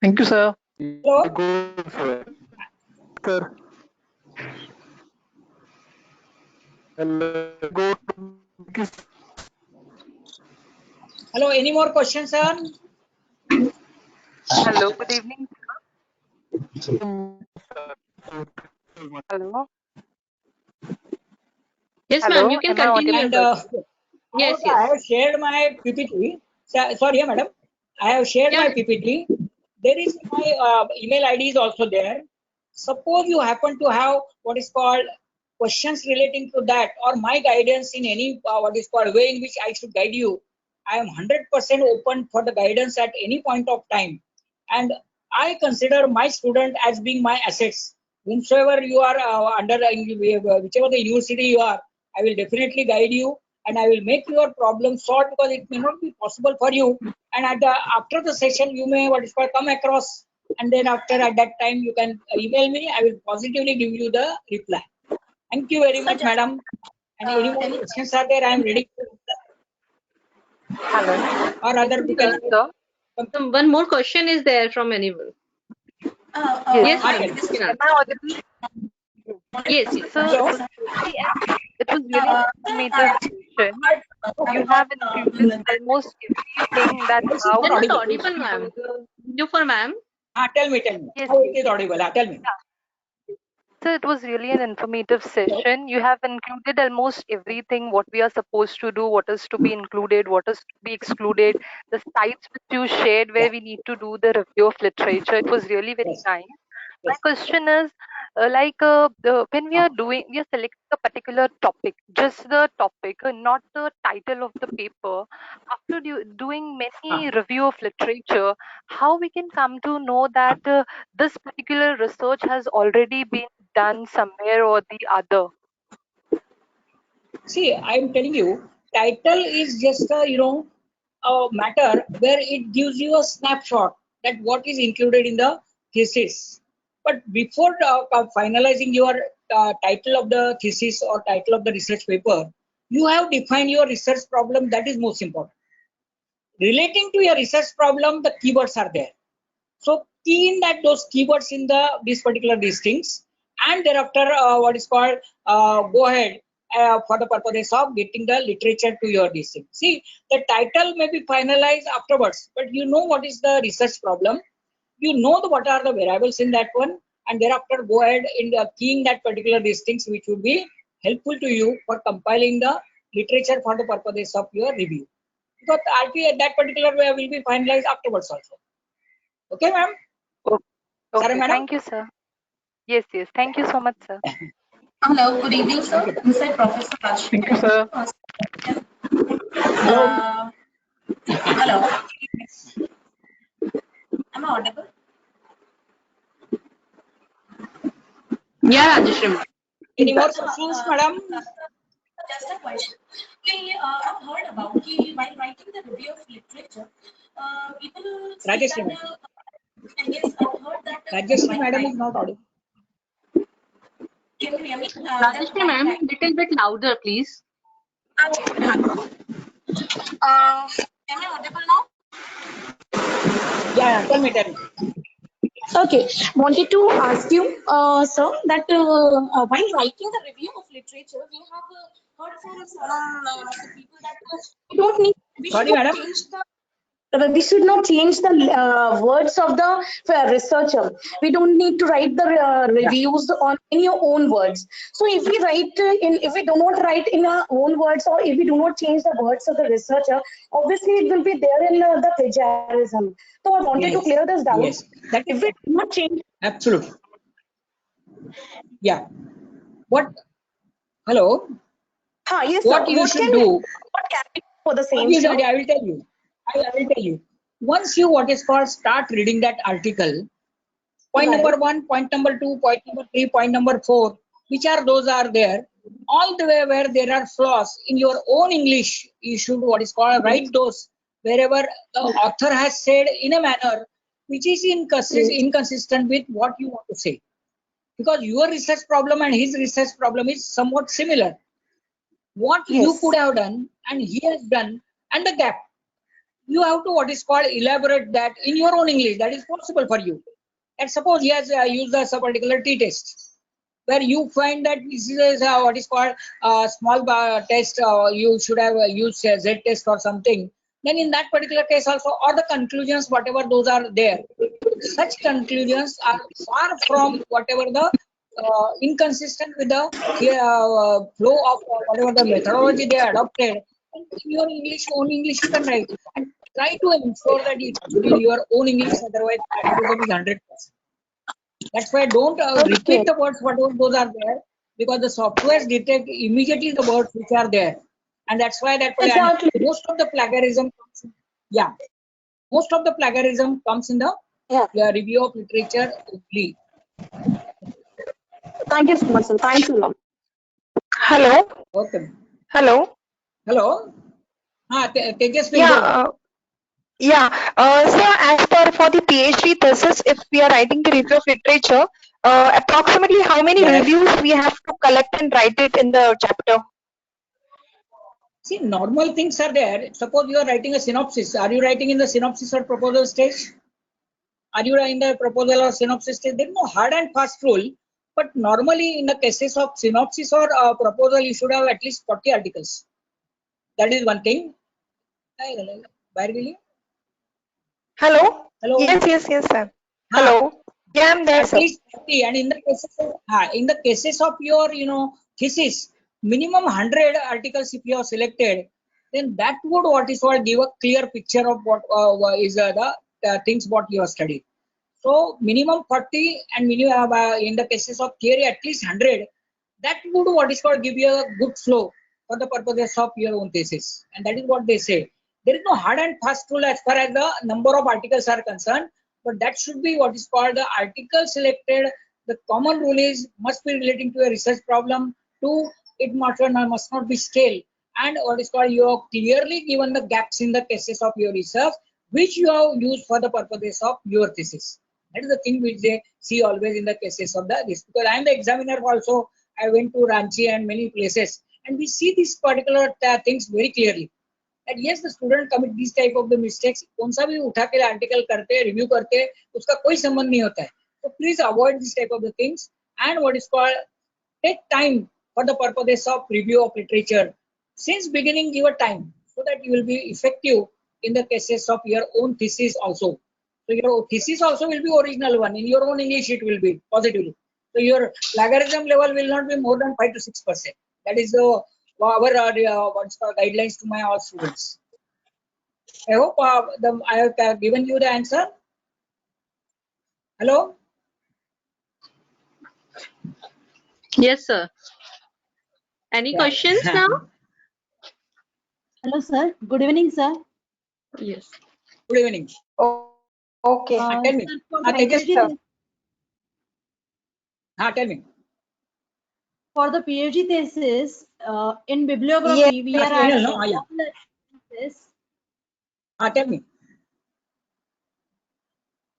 Thank you, sir. Hello. Go, sir. Sir. Go. Hello. Any more questions, sir? Hello. Good evening. Hello. Yes, ma'am. You can continue. And, yes. I have shared my PPT. Sorry, madam. I have shared my PPT. There is my email ID is also there. Suppose you happen to have what is called questions relating to that, or my guidance in any what is called way in which I should guide you. I am 100% open for the guidance at any point of time. And I consider my student as being my assets. Whomsoever you are under, whichever the university you are, I will definitely guide you and I will make your problem solved, because it may not be possible for you. And after the session, you may come across, and then at that time you can email me. I will positively give you the reply. Thank you very much, madam. And any more questions are there? I am ready. Hello. Or other you can. One more question is there from anyone? Yes. Am I audible? Yes. So it was really informative session. You have included almost everything that how. You're not audible, ma'am. You for ma'am? Tell me. Yes. How it is audible? Tell me. So it was really an informative session. You have included almost everything, what we are supposed to do, what is to be included, what is to be excluded, the sites which you shared where we need to do the review of literature. It was really very nice. My question is, when we are selecting a particular topic, just the topic, not the title of the paper. After doing many review of literature, how we can come to know that this particular research has already been done somewhere or the other? See, I am telling you, title is just a a matter where it gives you a snapshot that what is included in the thesis. But before finalizing your title of the thesis or title of the research paper, you have defined your research problem. That is most important. Relating to your research problem, the keywords are there. So key in that those keywords in these particular things, and thereafter go ahead for the purpose of getting the literature to your thing. See, the title may be finalized afterwards, but you know what is the research problem. You know what are the variables in that one, and thereafter go ahead in keying that particular things, which would be helpful to you for compiling the literature for the purpose of your review. Because that particular way will be finalized afterwards also. Okay, ma'am? Okay. Sorry, madam? Thank you, sir. Yes. Thank you so much, sir. Hello, good evening, sir. Inside Professor Raj. Thank you, sir. Hello. Hello. Am I audible? Yeah, Rajeshri. Any more questions, madam? Just a question. I've heard about while writing the review of literature, people say Rajeshri, that, and yes, I've heard that. Rajeshri, madam is not audible. Can you hear me? Rajeshri, ma'am, little bit louder, please. Am I audible now? Yeah, tell me. Okay, wanted to ask you, sir, that while writing the review of literature, we have heard from some people that we don't need. Sorry, madam. We should not change the words of the researcher. We don't need to write the reviews in your own words. So if we do not write in our own words, or if we do not change the words of the researcher, obviously it will be there in the plagiarism. So I wanted to clear this doubt. Yes. That if we do not change. Absolutely. Yeah. What? Hello. Yes, what sir. you should do? What can we do for the same? Yes, I will tell you. I will tell you. Once you start reading that article, point number 1, point number 2, point number 3, point number 4, which are those are there, all the way where there are flaws in your own English, you should write those wherever the author has said in a manner which is inconsistent with what you want to say. Because your research problem and his research problem is somewhat similar. What you could have done and he has done, and the gap, you have to elaborate that in your own English. That is possible for you. And suppose he has used a particular t-test, where you find that this is small test, you should have used a z-test or something. Then in that particular case also, or the conclusions, whatever those are there, such conclusions are far from whatever the inconsistent with the flow of whatever the methodology they adopted. And in your own English you can write. And try to ensure that it should be in your own English, otherwise accuracy is 100%. That's why don't repeat the words whatever those are there, because the software detect immediately the words which are there, and that's why Exactly. most of the plagiarism comes most of the plagiarism comes in the review of literature only. Thank you so much, sir. Thanks a lot. Hello. Okay. Hello. Hello. Tejasvi, Yeah. go. So as per for the PhD thesis, if we are writing the review of literature, approximately how many Yes. reviews we have to collect and write it in the chapter? See, normal things are there. Suppose you are writing a synopsis. Are you writing in the synopsis or proposal stage? Are you in the proposal or synopsis stage? There is no hard and fast rule. But normally, in the cases of synopsis or proposal, you should have at least 40 articles. That is one thing. Where will you? Hello. Hello. Yes, sir. Hello. Yeah, I'm there, At sir. least 50. And in the cases of your thesis, minimum 100 articles if you have selected, then that would what is called give a clear picture of what is the things what you have studied. So minimum 40 and minimum in the cases of theory at least 100. That would what is called give you a good flow for the purposes of your own thesis, and that is what they say. There is no hard and fast rule as far as the number of articles are concerned, but that should be what is called the article selected. The common rule is must be relating to a research problem. Two, it must not be stale, and what is called you have clearly given the gaps in the cases of your research which you have used for the purposes of your thesis. That is the thing which they see always in the cases of this. Because I am the examiner also, I went to Ranchi and many places, and we see these particular things very clearly. That yes, the student commit these type of the mistakes. कौन सा भी उठा के article करते हैं, review करते हैं, उसका कोई संबंध नहीं होता है. So please avoid this type of the things, and what is called take time for the purposes of review of literature. Since beginning, give a time so that you will be effective in the cases of your own thesis also. So your thesis also will be original one. In your own English, it will be positively. So your plagiarism level will not be more than 5 to 6%. That is our what's called guidelines to my all students. I hope I have given you the answer. Hello. Yes, sir. Any questions now? Hello, sir. Good evening, sir. Yes. Good evening. Okay. Tell me. Tell me. For the PhD thesis, in bibliography, we are adding all the references. Tell me.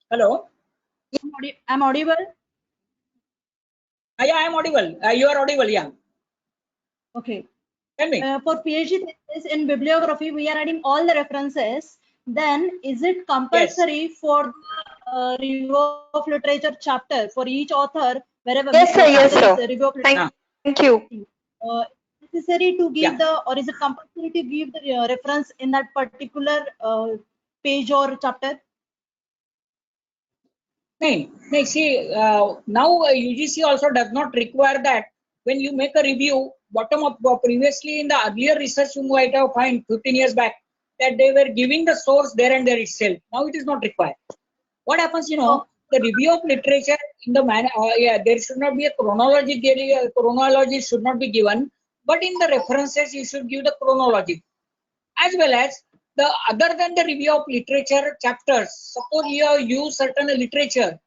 Hello. I'm audible? Yeah, I am audible. You are audible, yeah. Okay. Tell me. For PhD thesis in bibliography, we are adding all the references. Then, is it compulsory for the review of literature chapter for each author, wherever Yes, sir. review of literature? Thank you. Necessary to give or is it compulsory to give the reference in that particular page or chapter? No, see, now UGC also does not require that. When you make a review, bottom up, previously in the earlier research you might have found 15 years back that they were giving the source there and there itself. Now it is not required. What happens, the review of literature in the there should not be a chronology. Chronology should not be given, but in the references you should give the chronology, as well as the other than the review of literature chapters. Suppose you have used certain literature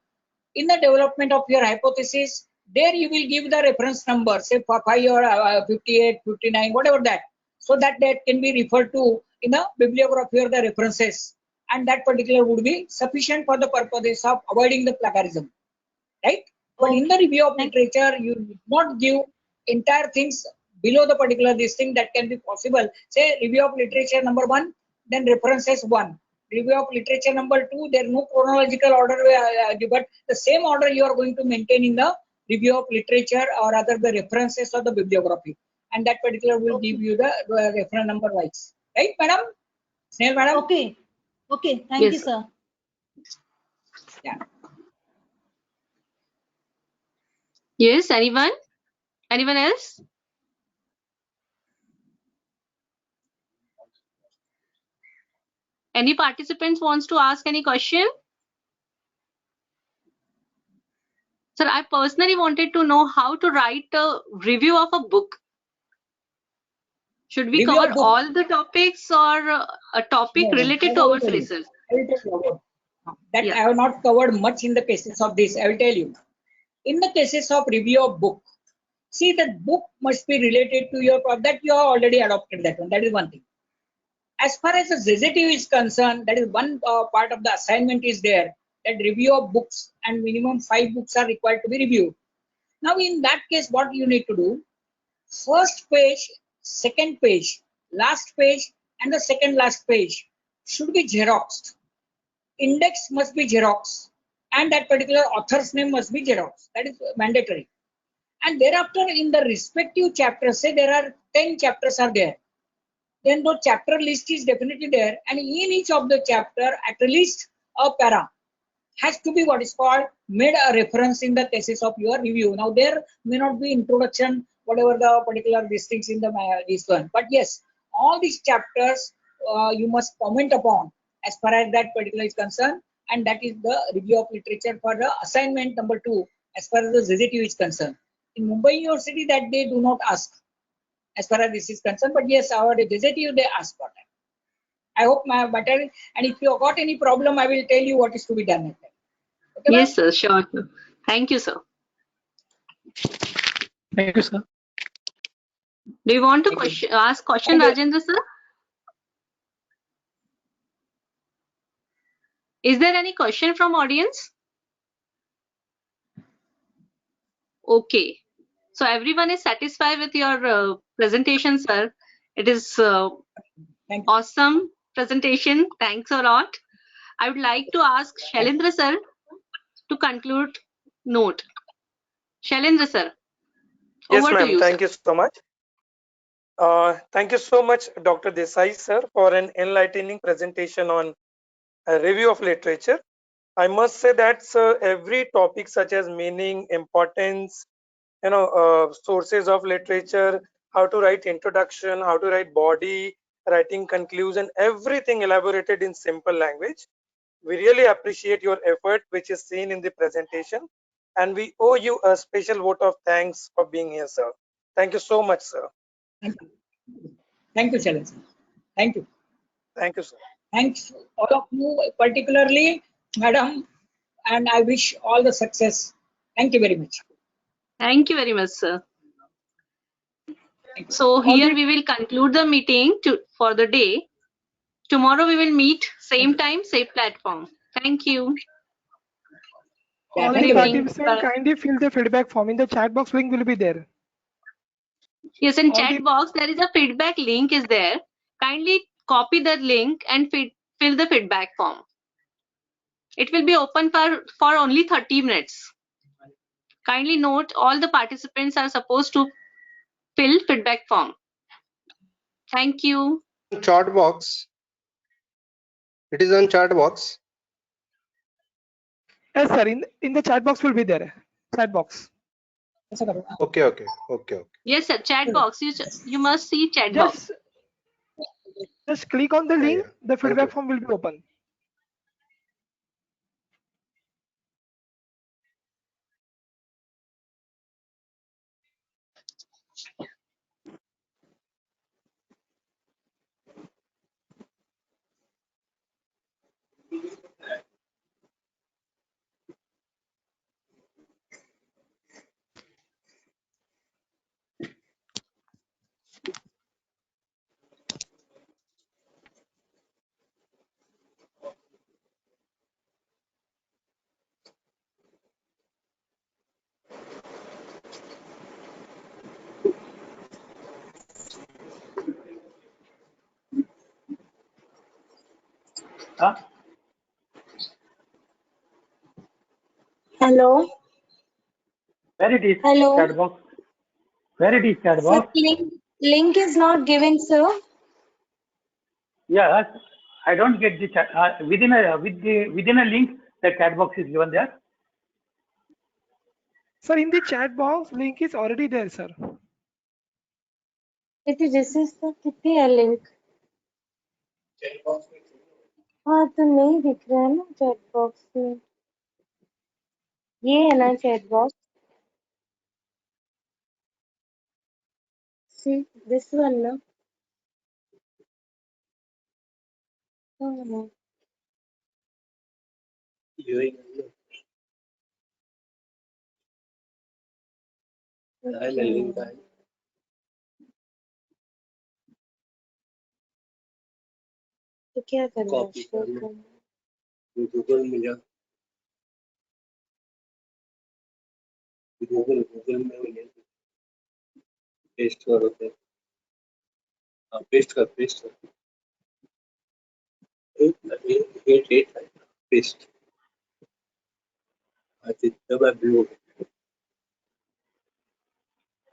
in the development of your hypothesis, there you will give the reference number, say 5 or 58, 59, whatever that, so that can be referred to in the bibliography or the references, and that particular would be sufficient for the purposes of avoiding the plagiarism, right? But in the review of literature, you do not give entire things below the particular this thing that can be possible. Say review of literature number 1, then references 1. Review of literature number 2, there is no chronological order, but the same order you are going to maintain in the review of literature or other the references or the bibliography, and that particular will give you the reference number wise, right, madam? Snail, madam? Okay. Okay. Thank you, sir. Yeah. Yes. Anyone? Anyone else? Any participants wants to ask any question? Sir, I personally wanted to know how to write a review of a book. Should we Review cover of book. all the topics or a topic No, related to I will our tell you. research? I will tell you about that. Yeah. I have not covered much in the cases of this. I will tell you. In the cases of review of book, see that book must be related to your that you have already adopted that one. That is one thing. As far as the sensitive is concerned, that is one part of the assignment is there, that review of books and minimum 5 books are required to be reviewed. Now in that case, what you need to do, first page, second page, last page and the second last page should be xeroxed. Index must be xerox and that particular author's name must be xerox. That is mandatory. And thereafter in the respective chapters, say there are 10 chapters are there, then the chapter list is definitely there, and in each of the chapter at least a para has to be what is called made a reference in the cases of your review. Now there may not be introduction, whatever the particular things in the this one, but yes, all these chapters you must comment upon as far as that particular is concerned, and that is the review of literature for the assignment number 2 as far as the ZTU is concerned. In Mumbai University that they do not ask as far as this is concerned, but yes, our ZTU they ask for that. I hope my better, and if you got any problem, I will tell you what is to be done. Okay, yes, sir. Sure. Thank you, sir. Thank you, sir. Do you want to ask question, Rajendra, sir? Is there any question from audience? Okay. So everyone is satisfied with your presentation, sir. It is awesome presentation. Thanks a lot. I would like to ask Shailendra, sir, to conclude note. Shailendra, sir. Yes, Over to ma'am. you, Thank sir. you so much. Thank you so much, Dr. Desai, sir, for an enlightening presentation on a review of literature. I must say that every topic such as meaning, importance, sources of literature, how to write introduction, how to write body, writing conclusion, everything elaborated in simple language. We really appreciate your effort, which is seen in the presentation, and we owe you a special vote of thanks for being here, sir. Thank you so much, sir. Thank you, Shailendra. Thank you. Thank you, sir. Thanks all of you, particularly madam, and I wish all the success. Thank you very much. Thank you very much, sir. So here we will conclude the meeting for the day. Tomorrow we will meet same time, same platform. Thank you. All Good the evening. participants kindly fill the feedback form. In the chat box link will be there. Yes, in All chat box there is a feedback link is there. Kindly copy that link and fill the feedback form. It will be open for only 30 minutes. Kindly note all the participants are supposed to fill feedback form. Thank you. Chat box. It is on chat box. Yes, sir. In the chat box will be there. Chat box. Okay. Yes, sir. Chat box. You must see chat box. Just click on the link. The feedback you. form will be open. Hello. Where it is? Hello. Chat box. Where it is, chat Sir, box? link is not given, sir. Yeah, I don't get the chat. Within a link, the chat box is given there. Sir, in the chat box, link is already there, sir. this is the कितनी है link? हाँ तो नहीं दिख रहा है ना chat box में. ये है ना chat box. See this one ना. तो क्या करना है इसको? गूगल में जा, गूगल में पेस्ट करो, पेस्ट कर पेस्ट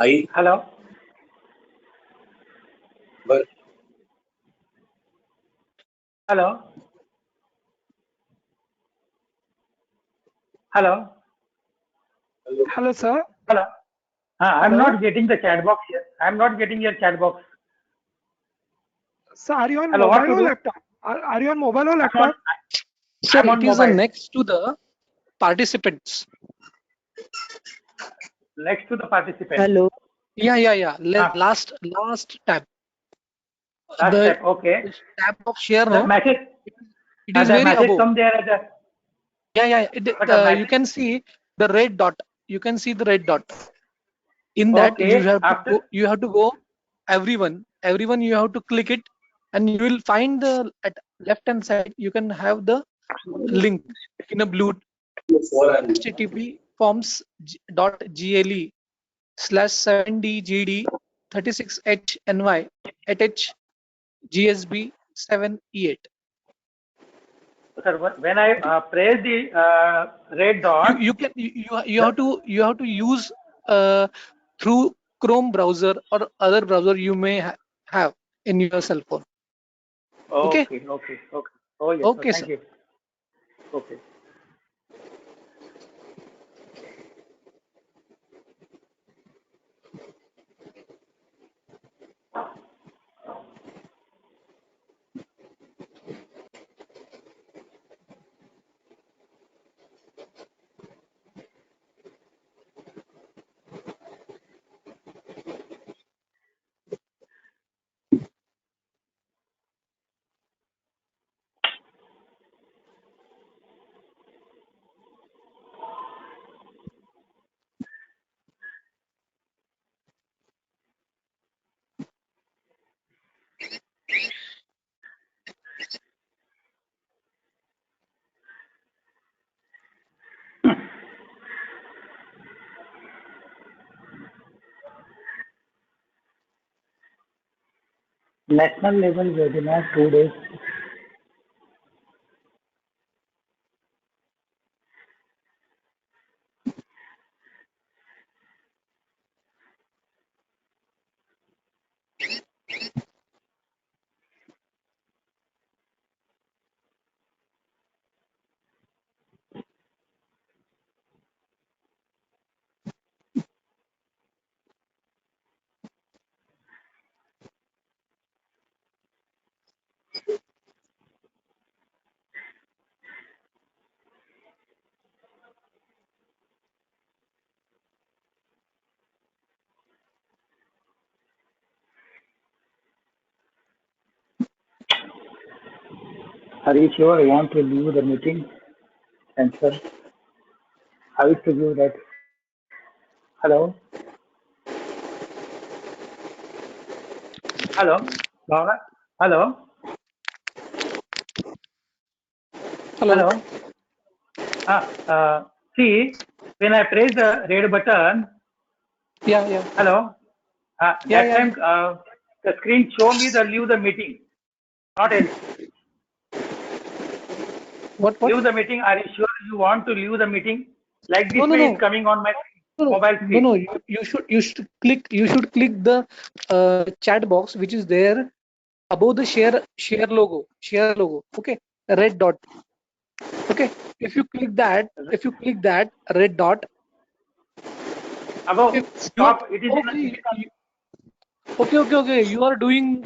आई Hello. बर Hello. Hello. Hello, sir. Hello. I'm Hello. not getting the chat box here. I'm not getting your chat box. So, are you on Hello. What mobile to or do? laptop? Are you on mobile or I'm laptop? Sir, on it is mobile. next to the participants. Next to the participant. Hello Yeah. Ah, Last tab. last The step. Okay. tab of share The no. message. It is The very message above. come there as a Yeah. but a You message. can see the red dot. You can see the red dot. In that Okay. After. you have to go everyone you have to click it, and you will find the at left hand side you can have the link in a blue http forms.gle/7dgd36hny @h gsb7e8. Sir, when I press the red dot. You have to use through Chrome browser or other browser you may have in your cell phone. Okay. Okay. Oh yes. Okay, Thank sir. you. Okay. National level webinar 2 days. Are you sure I want to leave the meeting? Answer. How is to give that? Hello. Hello. Bhavana? Hello. Hello. Hello. See, when I press the red button. Yeah. Hello. That time the screen show me the leave the meeting, not else. What? Leave the meeting. Are you sure you want to leave the meeting? Like this No. way is coming on my mobile screen. No. You should click the chat box which is there above the share logo. Okay, a red dot. Okay, if you click that red dot. Above. You are Top. It is in. okay. You are doing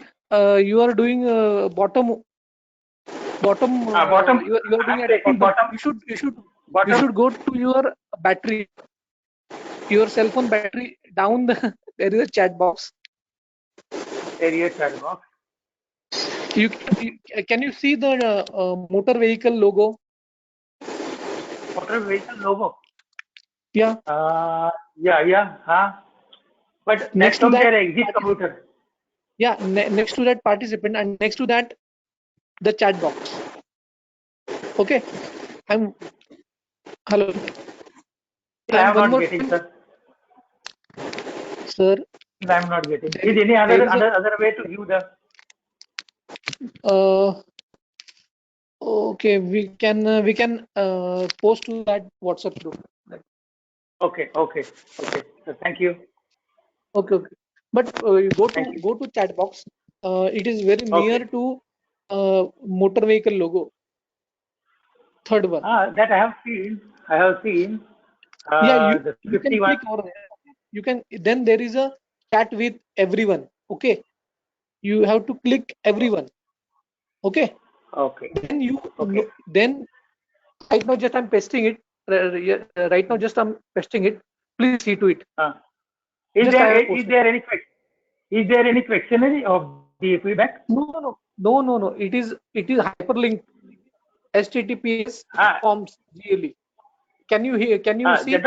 bottom. Bottom. You are doing I'm at pressing bottom. bottom. You should go to your battery, your cell phone battery down. There is a chat box. Area chat box. Can you see the motor vehicle logo? Motor vehicle logo. Yeah. Yeah. But Next that to comes that, there exit computer. yeah, next to that participant, and next to that the chat box. Okay. Hello. I am not getting, sir. Sir. I am not getting. Is any other way to view the? Okay, we can post to that WhatsApp group. Okay. So thank you. Okay. But you go to chat box. It is very near to motor vehicle logo. Third one. That I have seen. Yeah, The you can 51. click over there. You can, then there is a chat with everyone. Okay. You have to click everyone. Okay. Okay. Then right now just I'm pasting it. Right now just I'm pasting it. Please see to it. Is there any questionnaire of the feedback? No. It is hyperlinked. HTTPS forms GLE. Can you hear? Can you see? Have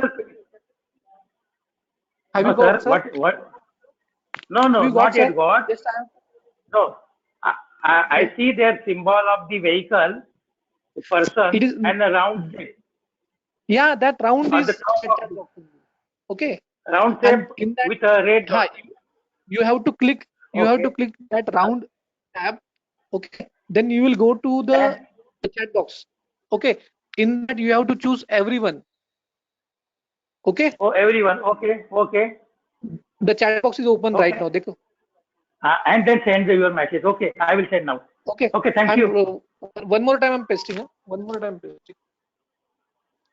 you got, sir? What? No, got, not yet sir? got. Yes, No, I see their symbol of the vehicle, the person, and a round shape. Yeah, that round On is the top of okay. Round shape with a red dot. You have to click. You have to click that round tab. Okay. Then you will go to the chat box. Okay. In that you have to choose everyone. Okay. Oh, everyone. Okay. The chat box is open right now. Dekho. And then send your message. Okay, I will send now. Okay. Okay, thank you. One more time I'm pasting. Huh? One more time pasting.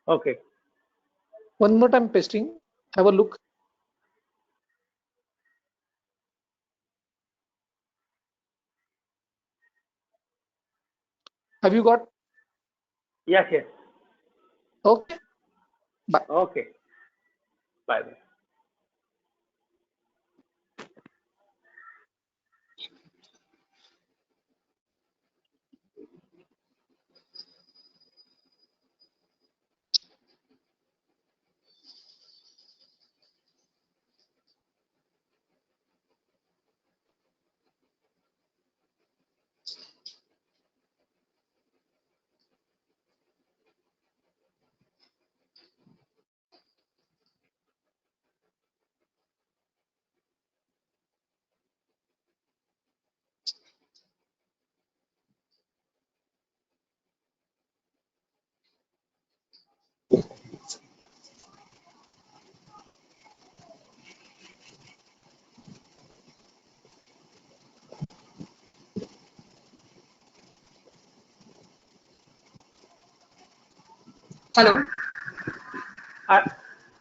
Okay. One more time pasting. Have a look. Have you got? Yes. Okay. Bye. Okay. Bye. Hello.